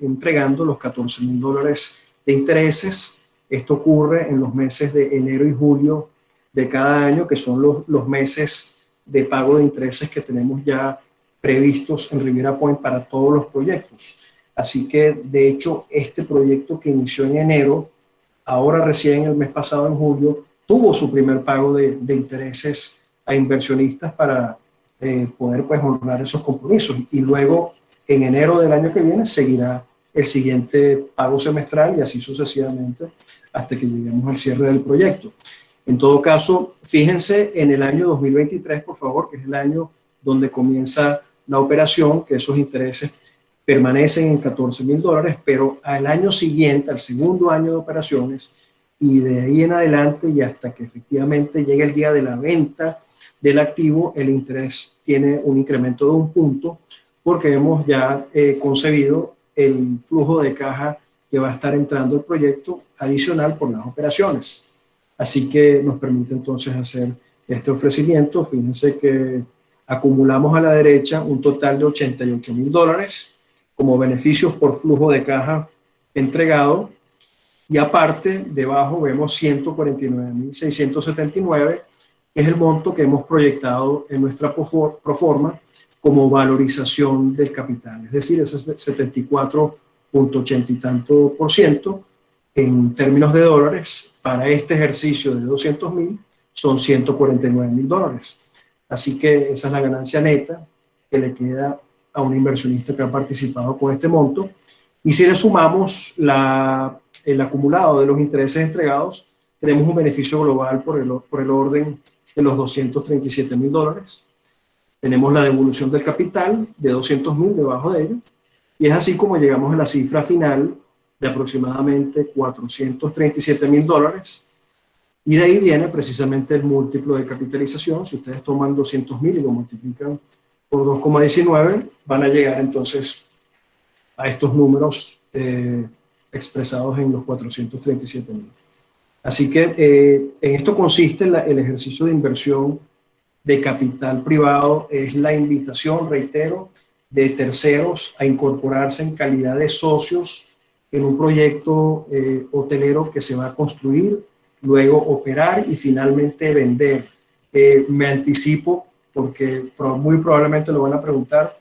entregando los $14.000 de intereses. Esto ocurre en los meses de enero y julio de cada año, que son los meses de pago de intereses que tenemos ya previstos en Riviera Point para todos los proyectos. Así que, de hecho, este proyecto que inició en enero, ahora recién el mes pasado, en julio, tuvo su primer pago de intereses a inversionistas para poder pues honrar esos compromisos. Y luego, en enero del año que viene, seguirá el siguiente pago semestral y así sucesivamente hasta que lleguemos al cierre del proyecto. En todo caso, fíjense en el año 2023, por favor, que es el año donde comienza la operación, que esos intereses permanecen en $14,000, pero al año siguiente, al segundo año de operaciones, y de ahí en adelante y hasta que efectivamente llegue el día de la venta del activo, el interés tiene un incremento de 1 punto, porque hemos ya concebido el flujo de caja que va a estar entrando al proyecto adicional por las operaciones. Así que nos permite entonces hacer este ofrecimiento. Fíjense que acumulamos a la derecha un total de $88,000 como beneficios por flujo de caja entregado, y aparte debajo vemos 149,679, que es el monto que hemos proyectado en nuestra proforma como valorización del capital, es decir, ese es 74,80 y tanto por ciento. En términos de dólares, para este ejercicio de 200,000 son $149,000. Así que esa es la ganancia neta que le queda a un inversionista que ha participado con este monto. Y si le sumamos el acumulado de los intereses entregados, tenemos un beneficio global por el orden de los $237,000. Tenemos la devolución del capital de 200,000 debajo de ello. Y es así como llegamos a la cifra final de aproximadamente $437,000. Y de ahí viene precisamente el múltiplo de capitalización. Si ustedes toman 200,000 y lo multiplican por 2,19, van a llegar entonces a estos números expresados en los 437,000. Así que en esto consiste el ejercicio de inversión de capital privado. Es la invitación, reitero, de terceros a incorporarse en calidad de socios en un proyecto hotelero que se va a construir, luego operar y finalmente vender. Me anticipo, porque muy probablemente lo van a preguntar,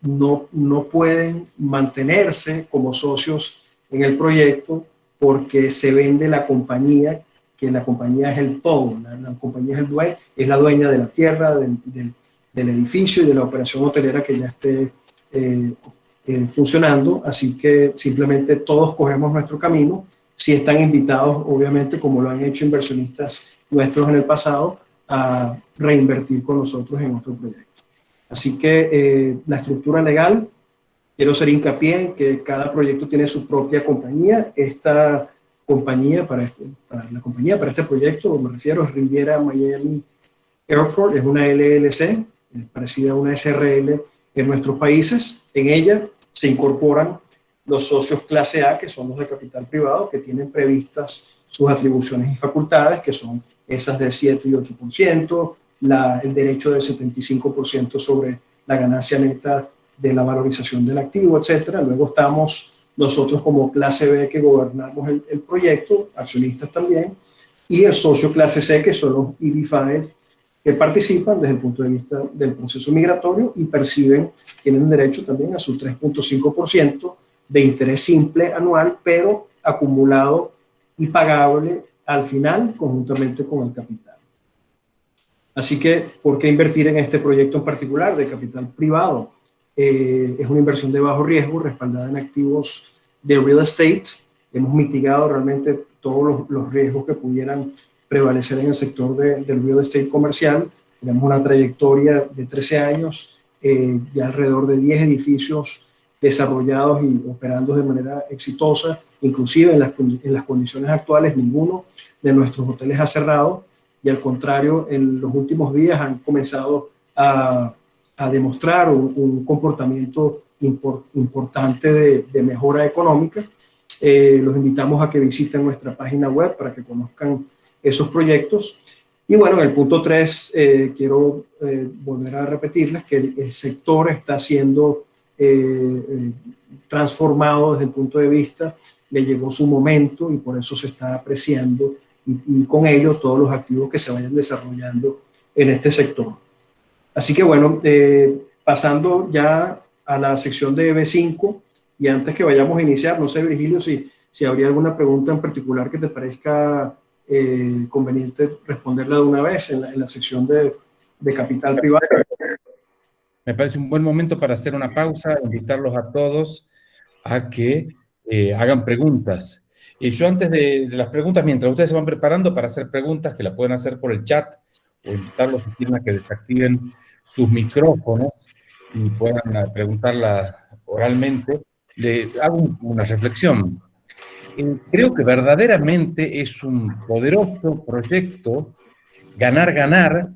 no pueden mantenerse como socios en el proyecto porque se vende la compañía, que la compañía es el todo, la compañía es la dueña de la tierra, del edificio y de la operación hotelera que ya esté funcionando. Así que simplemente todos cogemos nuestro camino. Si están invitados, obviamente, como lo han hecho inversionistas nuestros en el pasado, a reinvertir con nosotros en otro proyecto. Así que la estructura legal, quiero hacer hincapié en que cada proyecto tiene su propia compañía. Esta compañía para este proyecto, me refiero, es Riviera Miami Airport, es una LLC, parecida a una SRL en nuestros países. En ella se incorporan los socios clase A, que son los de capital privado, que tienen previstas sus atribuciones y facultades, que son esas del 7 y 8%, el derecho del 75% sobre la ganancia neta de la valorización del activo, etcétera. Luego estamos nosotros como clase B, que gobernamos el proyecto, accionistas también, y el socio clase C, que son los IBFAE, que participan desde el punto de vista del proceso migratorio y tienen derecho también a su 3,5% de interés simple anual, pero acumulado y pagable al final conjuntamente con el capital. Así que, ¿por qué invertir en este proyecto en particular de capital privado? Es una inversión de bajo riesgo, respaldada en activos de real estate. Hemos mitigado realmente todos los riesgos que pudieran prevalecer en el sector del real estate comercial. Tenemos una trayectoria de 13 años, ya alrededor de 10 edificios desarrollados y operando de manera exitosa. Inclusive en las condiciones actuales, ninguno de nuestros hoteles ha cerrado, y al contrario, en los últimos días han comenzado a demostrar un comportamiento importante de mejora económica. Los invitamos a que visiten nuestra página web para que conozcan esos proyectos. Y bueno, en el punto 3 quiero volver a repetirles que el sector está siendo transformado desde el punto de vista, le llegó su momento y por eso se está apreciando y con ello todos los activos que se vayan desarrollando en este sector. Así que bueno, pasando ya a la sección de B5, y antes que vayamos a iniciar, no sé, Virgilio, si habría alguna pregunta en particular que te parezca conveniente responderla de una vez en la sección de capital privado. Me parece un buen momento para hacer una pausa, invitarlos a todos a que hagan preguntas. Yo antes de las preguntas, mientras ustedes se van preparando para hacer preguntas, que la pueden hacer por el chat, o invitarlos a que desactiven sus micrófonos y puedan preguntarla oralmente, le hago una reflexión. Creo que verdaderamente es un poderoso proyecto ganar-ganar,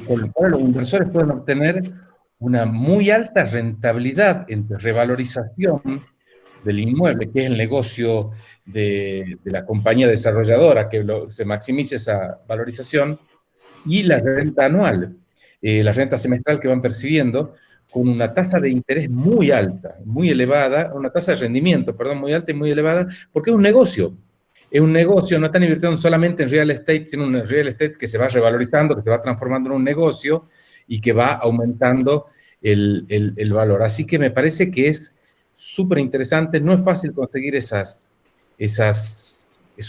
con el cual los inversores pueden obtener una muy alta rentabilidad entre revalorización del inmueble, que es el negocio de la compañía desarrolladora, que se maximice esa valorización, y la renta anual, la renta semestral que van percibiendo, con una tasa de interés muy alta, muy elevada, una tasa de rendimiento, perdón, muy alta y muy elevada, porque es un negocio. Es un negocio, no están invirtiendo solamente en real estate, sino en un real estate que se va revalorizando, que se va transformando en un negocio y que va aumentando el valor. Así que me parece que es súper interesante. No es fácil conseguir esos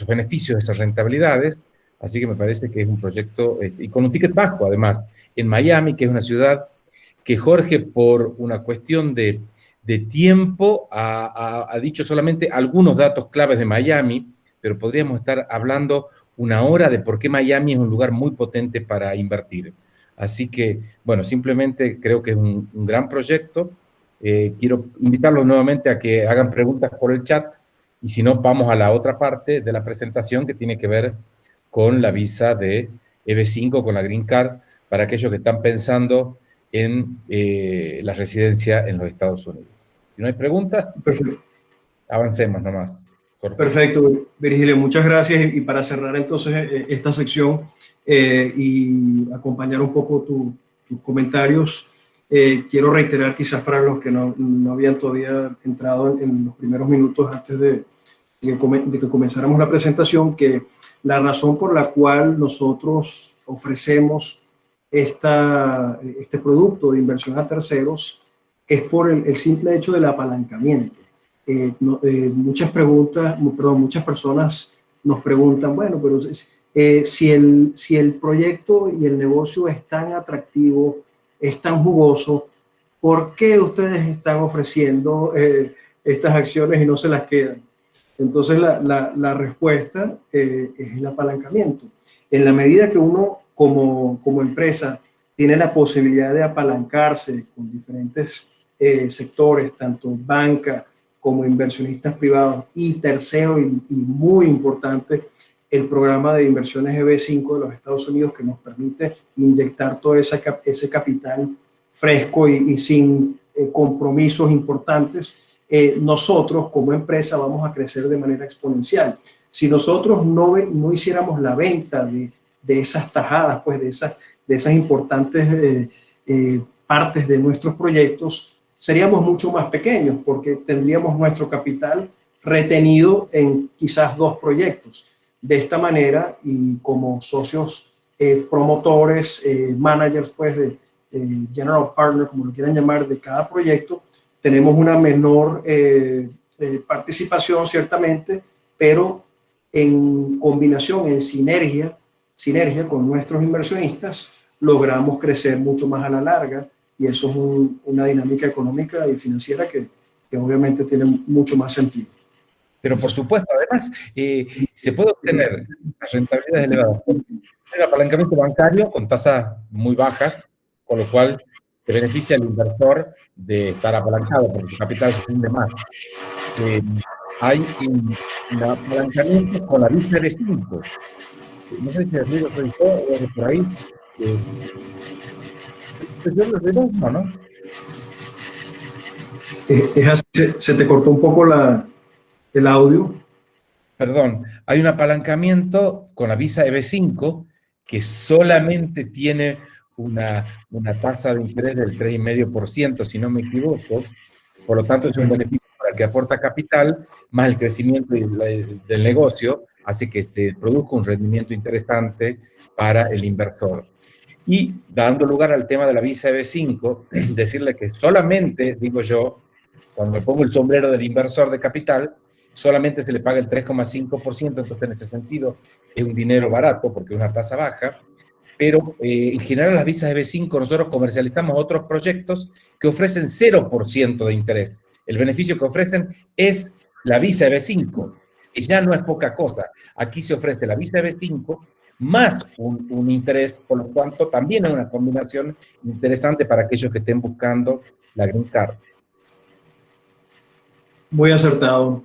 beneficios, esas rentabilidades. Así que me parece que es un proyecto, y con un ticket bajo además, en Miami, que es una ciudad que Jorge, por una cuestión de tiempo, ha dicho solamente algunos datos claves de Miami, pero podríamos estar hablando una hora de por qué Miami es un lugar muy potente para invertir. Así que, bueno, simplemente creo que es un gran proyecto. Quiero invitarlos nuevamente a que hagan preguntas por el chat, y si no, vamos a la otra parte de la presentación que tiene que ver con la visa de EB5, con la Green Card, para aquellos que están pensando en la residencia en los Estados Unidos. Si no hay preguntas, Perfecto. Avancemos nomás. Perfecto, Virgilio, muchas gracias. Y para cerrar entonces esta sección y acompañar un poco tus comentarios, quiero reiterar quizás para los que no habían todavía entrado en los primeros minutos antes de que comenzáramos la presentación, que la razón por la cual nosotros ofrecemos este producto de inversión a terceros es por el simple hecho del apalancamiento. Muchas personas nos preguntan, bueno, pero si el proyecto y el negocio es tan atractivo, es tan jugoso, ¿por qué ustedes están ofreciendo estas acciones y no se las quedan? Entonces la respuesta es el apalancamiento. En la medida que uno como empresa tiene la posibilidad de apalancarse con diferentes sectores, tanto banca como inversionistas privados, y tercero y muy importante, el programa de inversiones EB5 de los Estados Unidos, que nos permite inyectar todo ese capital fresco y sin compromisos importantes. Nosotros como empresa vamos a crecer de manera exponencial. Si nosotros no hiciéramos la venta de esas tajadas, pues de esas importantes partes de nuestros proyectos, seríamos mucho más pequeños, porque tendríamos nuestro capital retenido en quizás 2 proyectos. De esta manera, y como socios promotores, managers, pues general partner, como lo quieran llamar, de cada proyecto, tenemos una menor participación, ciertamente, pero en combinación, en sinergia con nuestros inversionistas, logramos crecer mucho más a la larga, y eso es una dinámica económica y financiera que obviamente tiene mucho más sentido. Pero por supuesto, además, se puede obtener las rentabilidades elevadas con el apalancamiento bancario con tasas muy bajas, con lo cual se beneficia al inversor de estar apalancado porque su capital se hunde más. Hay un apalancamiento con la visa de 5. No sé si el ruido soy yo o por ahí. ¿No? Es así, se te cortó un poco el audio. Perdón, hay un apalancamiento con la visa EB5 que solamente tiene una tasa de interés del 3,5%, si no me equivoco. Por lo tanto, es un beneficio para el que aporta capital, más el crecimiento del negocio, hace que se produzca un rendimiento interesante para el inversor. Y dando lugar al tema de la visa EB5, decirle que solamente, digo yo, cuando me pongo el sombrero del inversor de capital, solamente se le paga el 3,5%, entonces en ese sentido es un dinero barato porque es una tasa baja, pero en general las visas EB5 nosotros comercializamos otros proyectos que ofrecen 0% de interés. El beneficio que ofrecen es la visa EB5. que ya no es poca cosa. Aquí se ofrece la visa EB5 más un interés, por lo tanto también es una combinación interesante para aquellos que estén buscando la Green Card. Muy acertado,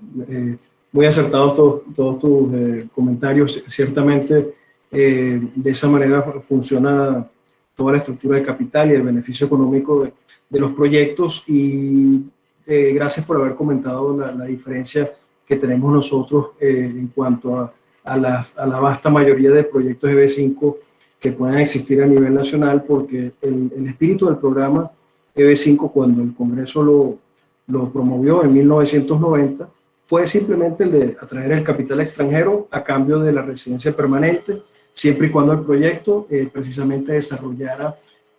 muy acertados todos tus comentarios. Ciertamente, de esa manera funciona toda la estructura de capital y el beneficio económico de los proyectos. Y gracias por haber comentado la diferencia que tenemos nosotros en cuanto a la vasta mayoría de proyectos EB5 que puedan existir a nivel nacional, porque el espíritu del programa EB5, cuando el Congreso lo promovió en 1990, fue simplemente el de atraer el capital extranjero a cambio de la residencia permanente, siempre y cuando el proyecto precisamente desarrollara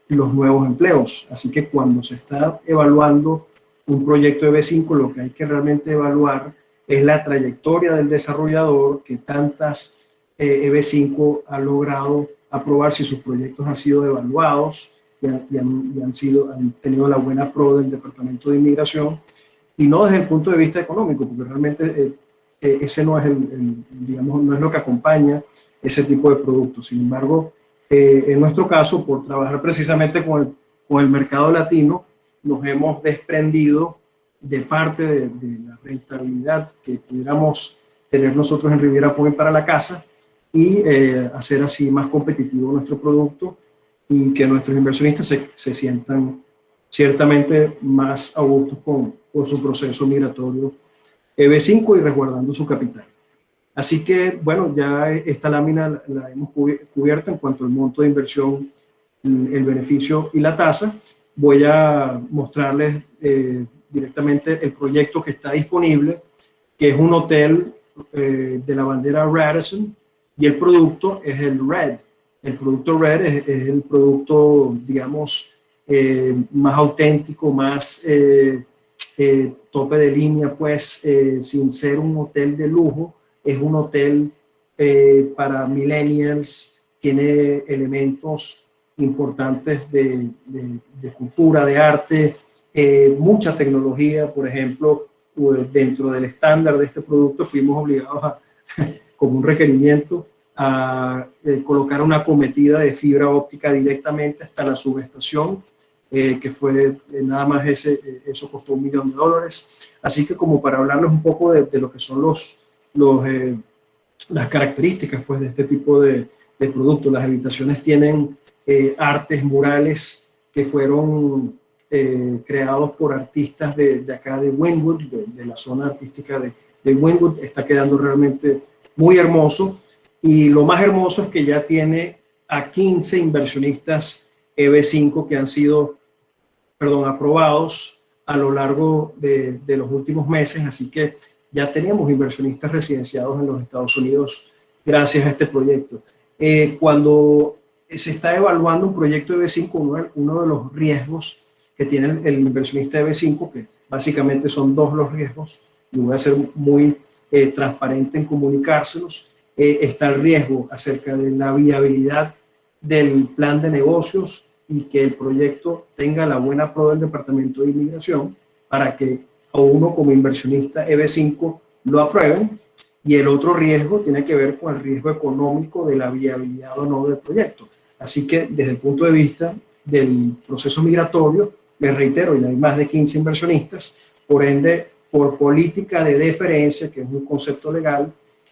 los nuevos empleos. Así que cuando se está evaluando un proyecto EB5, lo que hay que realmente evaluar es la trayectoria del desarrollador, que tantas EB5 ha logrado aprobar, si sus proyectos han sido evaluados y han tenido la buena pro del Departamento de Inmigración, y no desde el punto de vista económico, porque realmente ese no es digamos, no es lo que acompaña ese tipo de productos. Sin embargo, en nuestro caso, por trabajar precisamente con el mercado latino, nos hemos desprendido de parte de la rentabilidad que pudiéramos tener nosotros en Riviera Point para la casa, y hacer así más competitivo nuestro producto, y que nuestros inversionistas se sientan ciertamente más a gusto con su proceso migratorio EB5 y resguardando su capital. Así que, bueno, ya esta lámina la hemos cubierto en cuanto al monto de inversión, el beneficio y la tasa. Voy a mostrarles directamente el proyecto que está disponible, que es un hotel de la bandera Radisson, y el producto es el Red. El producto Red es el producto, digamos, más auténtico, más tope de línea, pues, sin ser un hotel de lujo. Es un hotel para millennials, tiene elementos importantes de cultura, de arte, mucha tecnología. Por ejemplo, dentro del estándar de este producto fuimos obligados como un requerimiento, a colocar una cometida de fibra óptica directamente hasta la subestación, que fue nada más eso costó $1 millón. Así que, como para hablarles un poco de lo que son las características, pues, de este tipo de productos. Las habitaciones tienen artes murales que fueron creados por artistas de acá de Wynwood, de la zona artística de Wynwood. Está quedando realmente muy hermoso, y lo más hermoso es que ya tiene a 15 inversionistas EB5 que han sido, aprobados a lo largo de los últimos meses. Así que ya tenemos inversionistas residenciados en los Estados Unidos gracias a este proyecto. Cuando se está evaluando un proyecto EB5, uno de los riesgos que tiene el inversionista EB5, que básicamente son dos los riesgos, y voy a ser muy transparente en comunicárselos, está el riesgo acerca de la viabilidad del plan de negocios, y que el proyecto tenga la buena pro del Departamento de Inmigración para que a uno como inversionista EB5 lo aprueben. Y el otro riesgo tiene que ver con el riesgo económico de la viabilidad o no del proyecto. Así que, desde el punto de vista del proceso migratorio, les reitero, ya hay más de 15 inversionistas. Por ende, por política de deferencia, que es un concepto legal,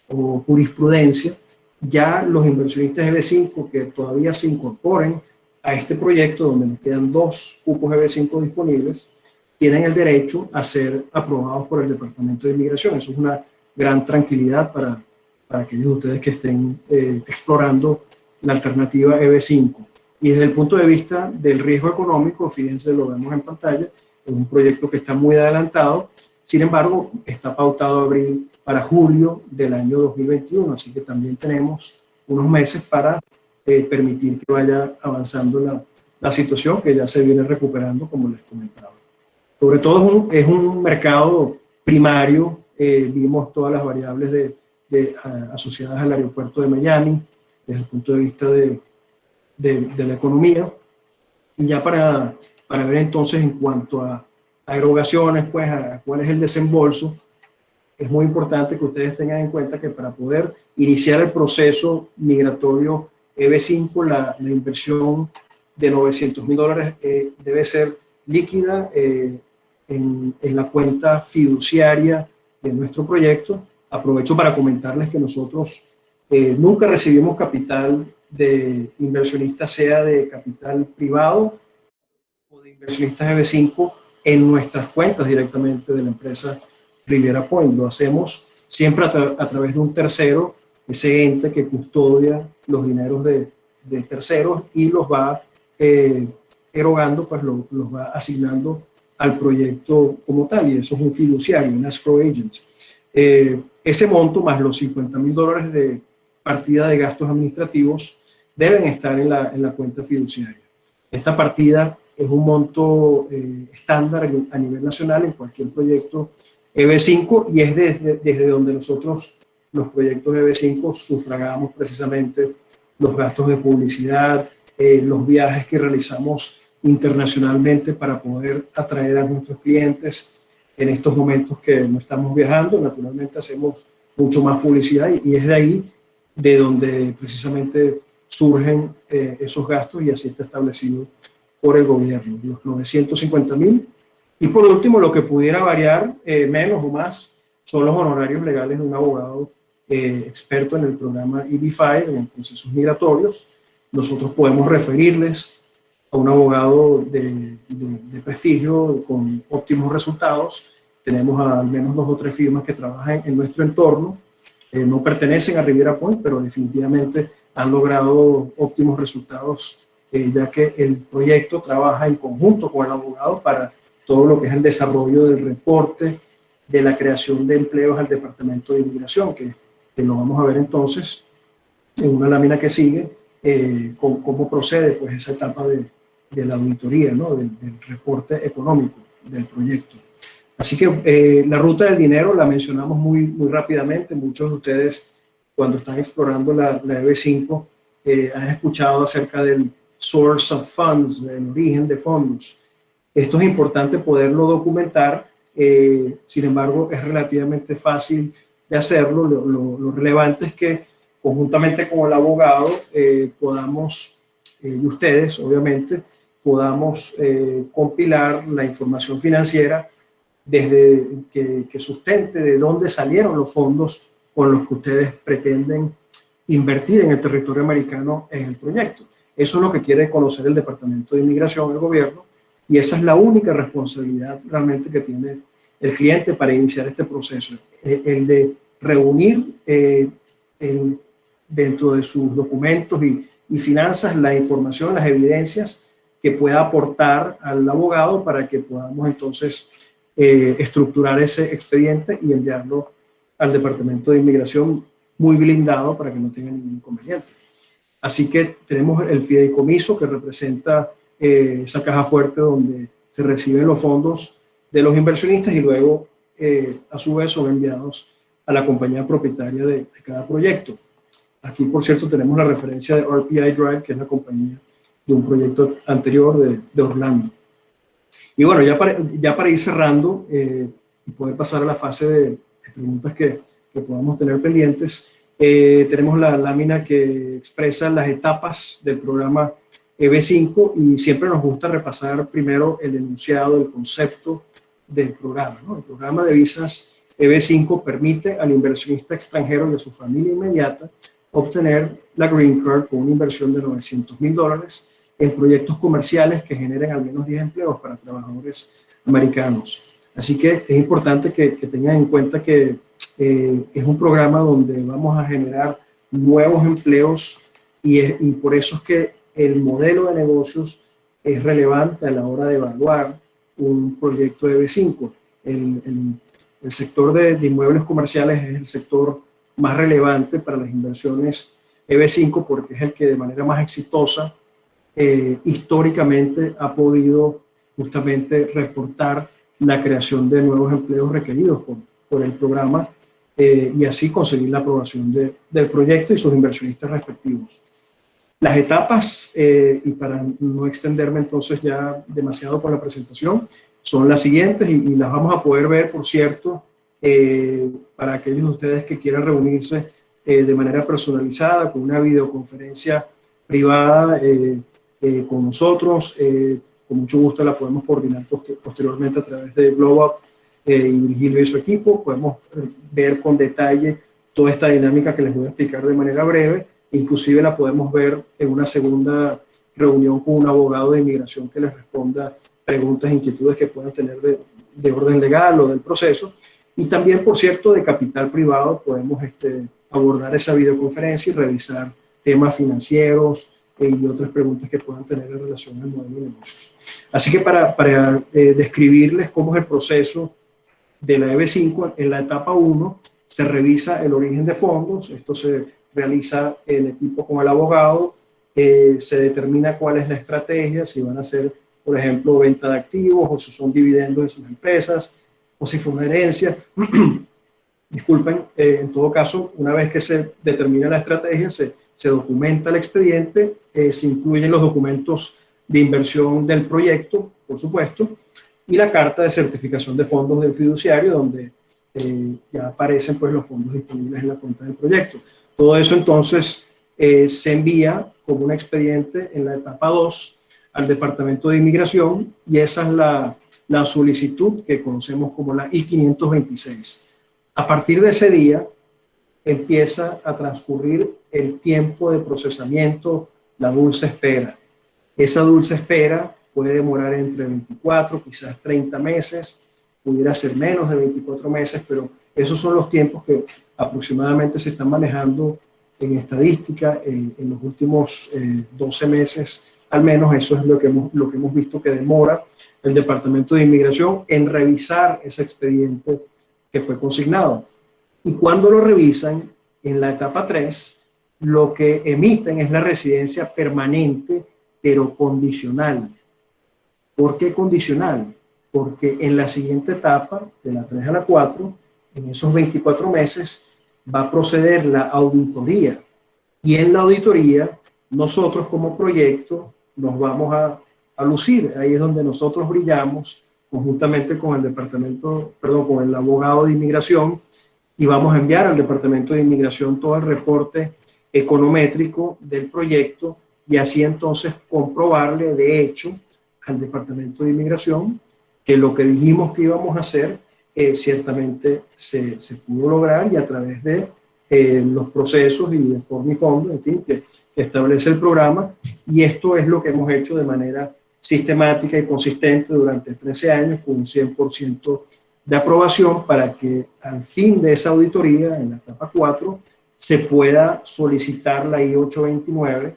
o jurisprudencia, ya los inversionistas EB5 que todavía se incorporen a este proyecto, donde nos quedan 2 cupos EB5 disponibles, tienen el derecho a ser aprobados por el Departamento de Inmigración. Eso es una gran tranquilidad para aquellos de ustedes que estén explorando la alternativa EB5. Y desde el punto de vista del riesgo económico, fíjense, lo vemos en pantalla, es un proyecto que está muy adelantado. Sin embargo, está pautado a abrir para julio del año 2021, así que también tenemos unos meses para permitir que vaya avanzando la situación, que ya se viene recuperando, como les comentaba. Sobre todo es un mercado primario. Vimos todas las variables asociadas al aeropuerto de Miami desde el punto de vista de la economía. Y ya para ver entonces, en cuanto a erogaciones, pues, a cuál es el desembolso, es muy importante que ustedes tengan en cuenta que para poder iniciar el proceso migratorio EB5, la inversión de $900,000 debe ser líquida en la cuenta fiduciaria de nuestro proyecto. Aprovecho para comentarles que nosotros nunca recibimos capital de inversionistas, sea de capital privado o de inversionistas EB5, en nuestras cuentas directamente de la empresa Riviera Point. Lo hacemos siempre a través de un tercero, ese ente que custodia los dineros de terceros y los va erogando, pues los va asignando al proyecto como tal, y eso es un fiduciario, un escrow agent. Ese monto más los $50,000 de partida de gastos administrativos deben estar en la cuenta fiduciaria. Esta partida es un monto estándar a nivel nacional en cualquier proyecto EB5 y es desde donde nosotros, los proyectos EB5, sufragamos precisamente los gastos de publicidad, los viajes que realizamos internacionalmente para poder atraer a nuestros clientes. En estos momentos que no estamos viajando, naturalmente hacemos mucho más publicidad y es de ahí de donde precisamente surgen esos gastos, y así está establecido por el gobierno, los $950,000. Y por último, lo que pudiera variar menos o más son los honorarios legales de un abogado experto en el programa EB5, en procesos migratorios. Nosotros podemos referirles a un abogado de prestigio con óptimos resultados. Tenemos al menos 2 o 3 firmas que trabajan en nuestro entorno. No pertenecen a Riviera Point, pero definitivamente han logrado óptimos resultados, ya que el proyecto trabaja en conjunto con el abogado para todo lo que es el desarrollo del reporte de la creación de empleos al Departamento de Inmigración, que lo vamos a ver entonces en una lámina que sigue, cómo procede pues esa etapa de la auditoría, ¿no? del reporte económico del proyecto. Así que la ruta del dinero la mencionamos muy rápidamente. Muchos de ustedes, cuando están explorando la EB5, han escuchado acerca del source of funds, del origen de fondos. Esto es importante poderlo documentar, sin embargo, es relativamente fácil de hacerlo. Lo relevante es que conjuntamente con el abogado podamos, y ustedes obviamente, podamos compilar la información financiera desde que sustente de dónde salieron los fondos con los que ustedes pretenden invertir en el territorio americano en el proyecto. Eso es lo que quiere conocer el Departamento de Inmigración, el gobierno, y esa es la única responsabilidad realmente que tiene el cliente para iniciar este proceso, el de reunir dentro de sus documentos y finanzas la información, las evidencias que pueda aportar al abogado para que podamos entonces estructurar ese expediente y enviarlo al Departamento de Inmigración muy blindado para que no tenga ningún inconveniente. Así que tenemos el fideicomiso, que representa esa caja fuerte donde se reciben los fondos de los inversionistas y luego a su vez son enviados a la compañía propietaria de cada proyecto. Aquí, por cierto, tenemos la referencia de RPI Drive, que es la compañía de un proyecto anterior de Orlando. Y bueno, ya para ir cerrando y poder pasar a la fase de preguntas que podamos tener pendientes, tenemos la lámina que expresa las etapas del programa EB5 y siempre nos gusta repasar primero el enunciado, el concepto del programa, ¿no? El programa de visas EB5 permite al inversionista extranjero y a su familia inmediata obtener la Green Card con una inversión de $900,000 en proyectos comerciales que generen al menos 10 empleos para trabajadores americanos. Así que es importante que tengan en cuenta que es un programa donde vamos a generar nuevos empleos y por eso es que el modelo de negocios es relevante a la hora de evaluar un proyecto de EB5. El sector de inmuebles comerciales es el sector más relevante para las inversiones EB5 porque es el que de manera más exitosa históricamente ha podido justamente reportar la creación de nuevos empleos requeridos por el programa y así conseguir la aprobación del proyecto y sus inversionistas respectivos. Las etapas, y para no extenderme entonces ya demasiado con la presentación, son las siguientes y las vamos a poder ver, por cierto, para aquellos de ustedes que quieran reunirse de manera personalizada, con una videoconferencia privada con nosotros. Con mucho gusto la podemos coordinar posteriormente a través de GlobeUp y Virgilio y su equipo. Podemos ver con detalle toda esta dinámica que les voy a explicar de manera breve. Inclusive la podemos ver en una segunda reunión con un abogado de inmigración que les responda preguntas e inquietudes que puedan tener de orden legal o del proceso. Y también, por cierto, de capital privado podemos abordar esa videoconferencia y revisar temas financieros y otras preguntas que puedan tener en relación al modelo de negocios. Así que para describirles cómo es el proceso de la EB5, en la etapa 1 se revisa el origen de fondos. Esto se realiza en equipo con el abogado, se determina cuál es la estrategia, si van a hacer, por ejemplo, venta de activos, o si son dividendos de sus empresas, o si fue una herencia. Disculpen, en todo caso, una vez que se determina la estrategia, se documenta el expediente, se incluyen los documentos de inversión del proyecto, por supuesto, y la carta de certificación de fondos del fiduciario, donde ya aparecen pues, los fondos disponibles en la cuenta del proyecto. Todo eso entonces se envía como un expediente en la etapa 2 al Departamento de Inmigración, y esa es la solicitud que conocemos como la I-526. A partir de ese día empieza a transcurrir el tiempo de procesamiento, la dulce espera. Esa dulce espera puede demorar entre 24, quizás 30 meses, pudiera ser menos de 24 meses, pero esos son los tiempos que aproximadamente se están manejando en estadística en los últimos 12 meses, al menos eso es lo que hemos visto que demora el Departamento de Inmigración en revisar ese expediente que fue consignado. Y cuando lo revisan, en la etapa 3, lo que emiten es la residencia permanente, pero condicional. ¿Por qué condicional? Porque en la siguiente etapa, de la 3 a la 4, en esos 24 meses, va a proceder la auditoría. Y en la auditoría, nosotros como proyecto nos vamos a lucir. Ahí es donde nosotros brillamos, conjuntamente con el departamento, perdón, con el abogado de inmigración, y vamos a enviar al Departamento de Inmigración todo el reporte econométrico del proyecto, y así entonces comprobarle de hecho al Departamento de Inmigración que lo que dijimos que íbamos a hacer ciertamente se pudo lograr, y a través de los procesos y de forma y fondo, en fin, que establece el programa. Y esto es lo que hemos hecho de manera sistemática y consistente durante 13 años, con un 100% de aprobación, para que al fin de esa auditoría, en la etapa 4, se pueda solicitar la I-829,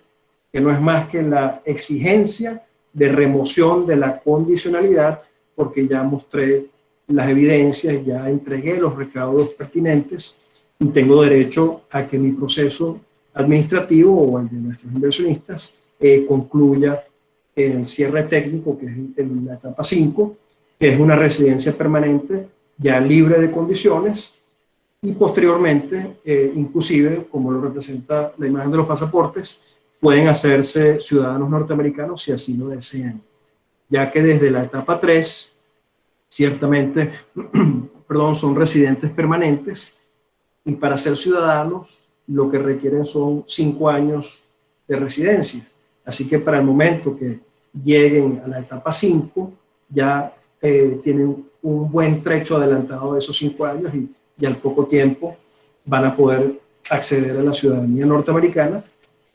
que no es más que la exigencia de remoción de la condicionalidad, porque ya mostré las evidencias, ya entregué los recaudos pertinentes y tengo derecho a que mi proceso administrativo o el de nuestros inversionistas concluya en el cierre técnico, que es en la etapa 5, que es una residencia permanente ya libre de condiciones, y posteriormente, inclusive, como lo representa la imagen de los pasaportes, pueden hacerse ciudadanos norteamericanos si así lo desean, ya que desde la etapa 3, ciertamente, perdón, son residentes permanentes, y para ser ciudadanos lo que requieren son 5 años de residencia. Así que para el momento que lleguen a la etapa 5, ya tienen un buen trecho adelantado de esos 5 años, y al poco tiempo van a poder acceder a la ciudadanía norteamericana,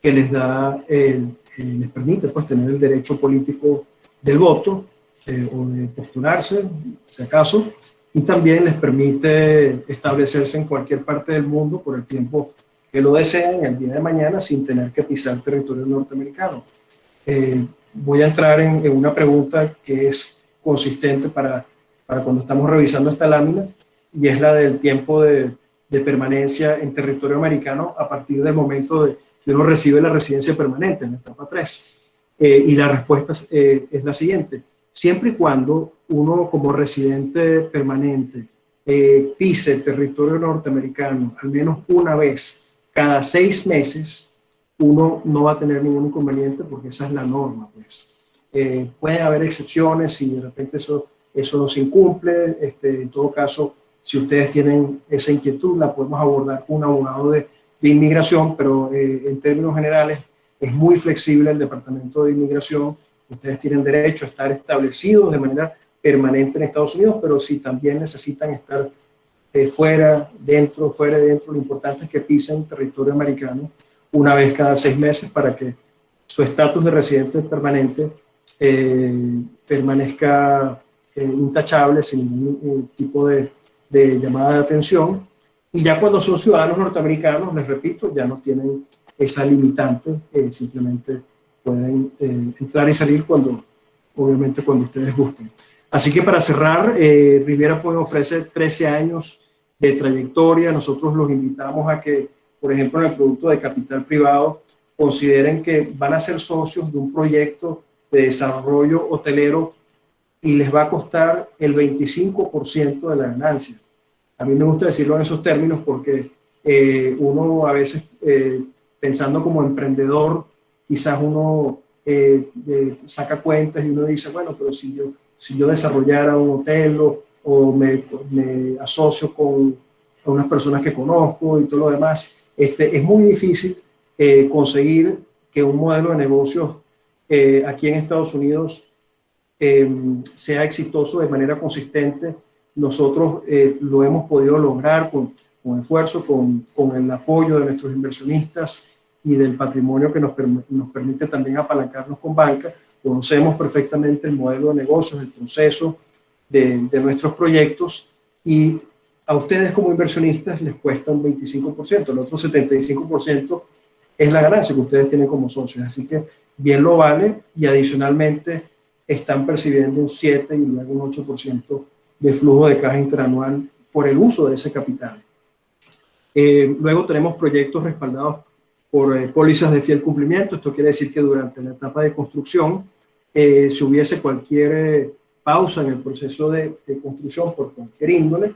que les da, les permite pues tener el derecho político del voto o de postularse, si acaso, y también les permite establecerse en cualquier parte del mundo por el tiempo que lo deseen el día de mañana, sin tener que pisar territorio norteamericano. Voy a entrar en una pregunta que es consistente para cuando estamos revisando esta lámina, y es la del tiempo de permanencia en territorio americano a partir del momento de que uno recibe la residencia permanente en la etapa 3. Y la respuesta es la siguiente: siempre y cuando uno como residente permanente pise territorio norteamericano al menos una vez cada 6 meses, uno no va a tener ningún inconveniente, porque esa es la norma, pues. Puede haber excepciones si de repente eso no se incumple. En todo caso, Si ustedes tienen esa inquietud, la podemos abordar con un abogado de inmigración, pero en términos generales es muy flexible el Departamento de Inmigración. Ustedes tienen derecho a estar establecidos de manera permanente en Estados Unidos, pero si también necesitan estar fuera, dentro, lo importante es que pisen territorio americano una vez cada 6 meses para que su estatus de residente permanente permanezca intachable, sin ningún tipo de llamada de atención. Y ya cuando son ciudadanos norteamericanos, les repito, ya no tienen esa limitante, simplemente pueden entrar y salir obviamente cuando ustedes gusten. Así que para cerrar, Riviera Point ofrece 13 años de trayectoria. Nosotros los invitamos a que, por ejemplo, en el producto de capital privado, consideren que van a ser socios de un proyecto de desarrollo hotelero y les va a costar el 25% de la ganancia. A mí me gusta decirlo en esos términos porque uno a veces, pensando como emprendedor, quizás uno saca cuentas y uno dice, bueno, pero si yo desarrollara un hotel o me asocio con unas personas que conozco y todo lo demás, es muy difícil conseguir que un modelo de negocios aquí en Estados Unidos sea exitoso de manera consistente. Nosotros lo hemos podido lograr con esfuerzo, con el apoyo de nuestros inversionistas y del patrimonio que nos permite también apalancarnos con banca. Conocemos perfectamente el modelo de negocios, el proceso de nuestros proyectos, y a ustedes como inversionistas les cuesta un 25%, el otro 75% es la ganancia que ustedes tienen como socios. Así que bien lo vale, y adicionalmente están percibiendo un 7 y luego un 8% de flujo de caja interanual por el uso de ese capital. Luego tenemos proyectos respaldados por pólizas de fiel cumplimiento. Esto quiere decir que durante la etapa de construcción, si hubiese cualquier pausa en el proceso de construcción por cualquier índole,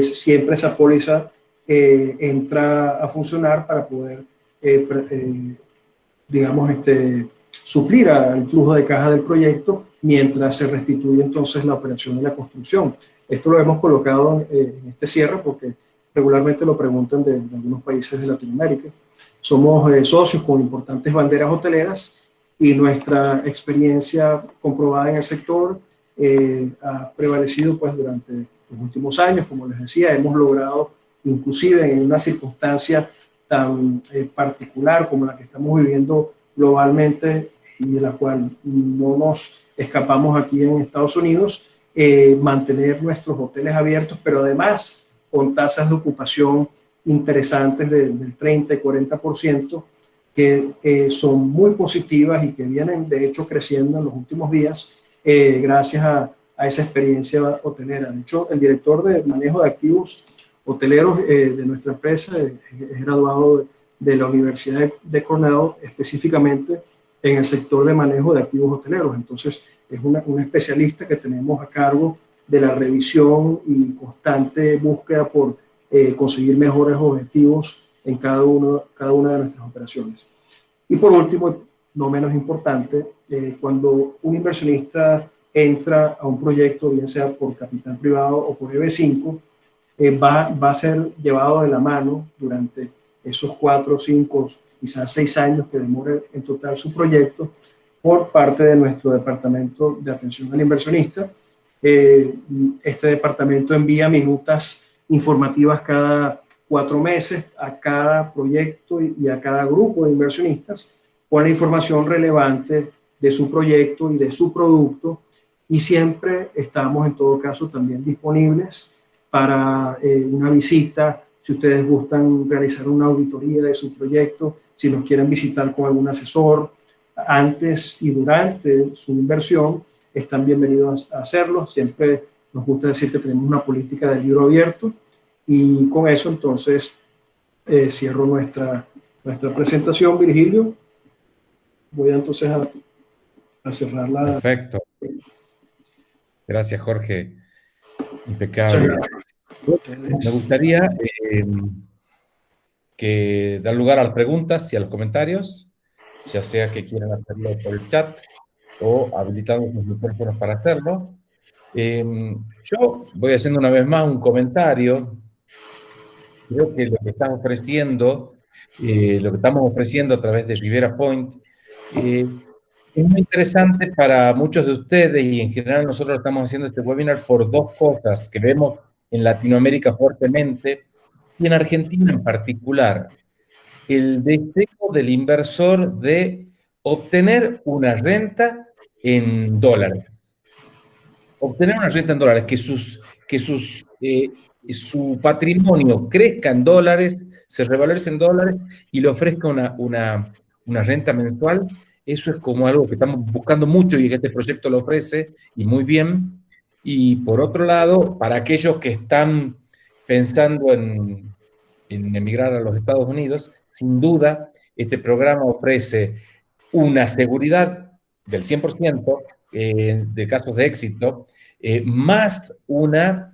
siempre esa póliza entra a funcionar para poder, digamos, suplir al flujo de caja del proyecto mientras se restituye entonces la operación de la construcción. Esto lo hemos colocado en este cierre porque regularmente lo preguntan de algunos países de Latinoamérica. Somos socios con importantes banderas hoteleras y nuestra experiencia comprobada en el sector ha prevalecido pues durante los últimos años. Como les decía, hemos logrado, inclusive en una circunstancia tan particular como la que estamos viviendo globalmente y de la cual no nos escapamos aquí en Estados Unidos, mantener nuestros hoteles abiertos, pero además con tasas de ocupación interesantes del 30 y 40%, que son muy positivas y que vienen de hecho creciendo en los últimos días gracias a esa experiencia hotelera. De hecho, el director de manejo de activos hoteleros de nuestra empresa es graduado de la Universidad de Cornell, específicamente en el sector de manejo de activos hoteleros. Entonces, es una especialista que tenemos a cargo de la revisión y constante búsqueda por conseguir mejores objetivos en cada una de nuestras operaciones. Y por último, no menos importante, cuando un inversionista entra a un proyecto, bien sea por capital privado o por EB5, va a ser llevado de la mano durante esos 4, 5, quizás 6 años que demore en total su proyecto por parte de nuestro departamento de atención al inversionista. Este departamento envía minutas informativas cada 4 meses a cada proyecto y a cada grupo de inversionistas con la información relevante de su proyecto y de su producto, y siempre estamos en todo caso también disponibles para una visita, si ustedes gustan realizar una auditoría de su proyecto, si nos quieren visitar con algún asesor antes y durante su inversión, están bienvenidos a hacerlo. Siempre nos gusta decir que tenemos una política de libro abierto, y con eso entonces cierro nuestra presentación, Virgilio. Voy entonces a cerrar la... Perfecto. Gracias, Jorge. Muchas Impecable. gracias. Me gustaría que dar lugar a las preguntas y a los comentarios, ya sea que quieran hacerlo por el chat o habilitando sus micrófonos para hacerlo. Yo voy haciendo una vez más un comentario. Creo que lo que estamos ofreciendo, a través de Rivera Point, es muy interesante para muchos de ustedes y en general nosotros estamos haciendo este webinar por dos cosas que vemos en Latinoamérica fuertemente y en Argentina en particular. El deseo del inversor de obtener una renta en dólares. Obtener una renta en dólares, su patrimonio crezca en dólares, se revalorice en dólares y le ofrezca una renta mensual. Eso es como algo que estamos buscando mucho y que este proyecto lo ofrece, y muy bien. Y por otro lado, para aquellos que están pensando en emigrar a los Estados Unidos, sin duda, este programa ofrece una seguridad del 100% de casos de éxito, más una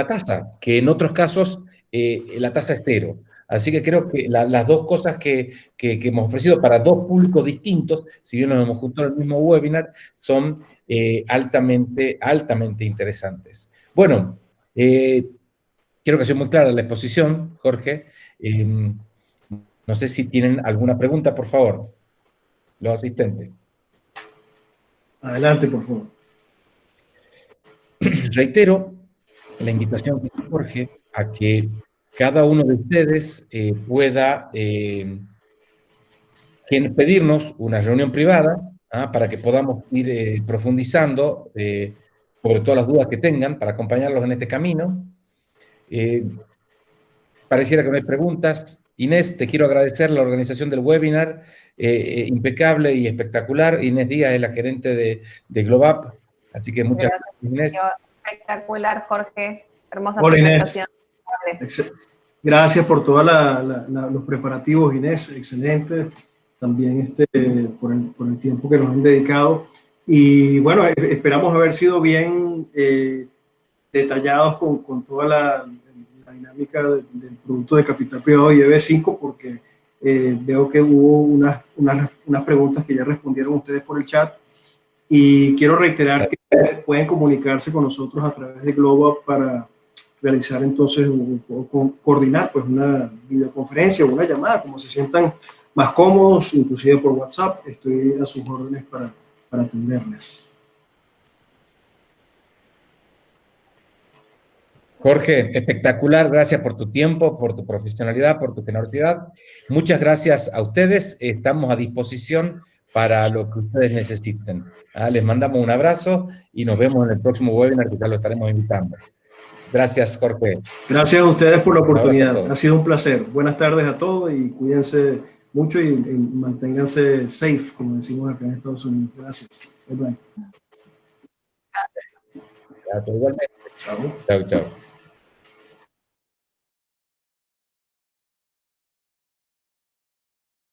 tasa, que en otros casos la tasa es cero. Así que creo que las dos cosas que hemos ofrecido para dos públicos distintos, si bien nos hemos juntado en el mismo webinar, son altamente interesantes. Bueno, creo que ha sido muy clara la exposición, Jorge. No sé si tienen alguna pregunta, por favor, los asistentes. Adelante, por favor. Reitero la invitación de Jorge a que cada uno de ustedes pueda pedirnos una reunión privada para que podamos ir profundizando sobre todas las dudas que tengan para acompañarlos en este camino. Pareciera que no hay preguntas. Inés, te quiero agradecer la organización del webinar, impecable y espectacular. Inés Díaz es la gerente de GlobeUp, así que muchas gracias, Inés. Espectacular, Jorge. Hermosa Hola, presentación. Inés. Gracias por todos los preparativos, Inés. Excelente. También por el tiempo que nos han dedicado. Y bueno, esperamos haber sido bien detallados con toda la dinámica del producto de capital privado y EB5, porque veo que hubo unas preguntas que ya respondieron ustedes por el chat. Y quiero reiterar que pueden comunicarse con nosotros a través de GlobeUp para realizar entonces coordinar pues una videoconferencia o una llamada, como se sientan más cómodos, inclusive por WhatsApp. Estoy a sus órdenes para atenderles. Jorge, espectacular, gracias por tu tiempo, por tu profesionalidad, por tu generosidad. Muchas gracias a ustedes, estamos a disposición para lo que ustedes necesiten. Les mandamos un abrazo y nos vemos en el próximo webinar, que ya lo estaremos invitando. Gracias, Jorge. Gracias a ustedes por la oportunidad, ha sido un placer. Buenas tardes a todos y cuídense mucho y manténganse safe, como decimos acá en Estados Unidos. Gracias. Bye bye. Gracias, igualmente. Chao. Chao, chao.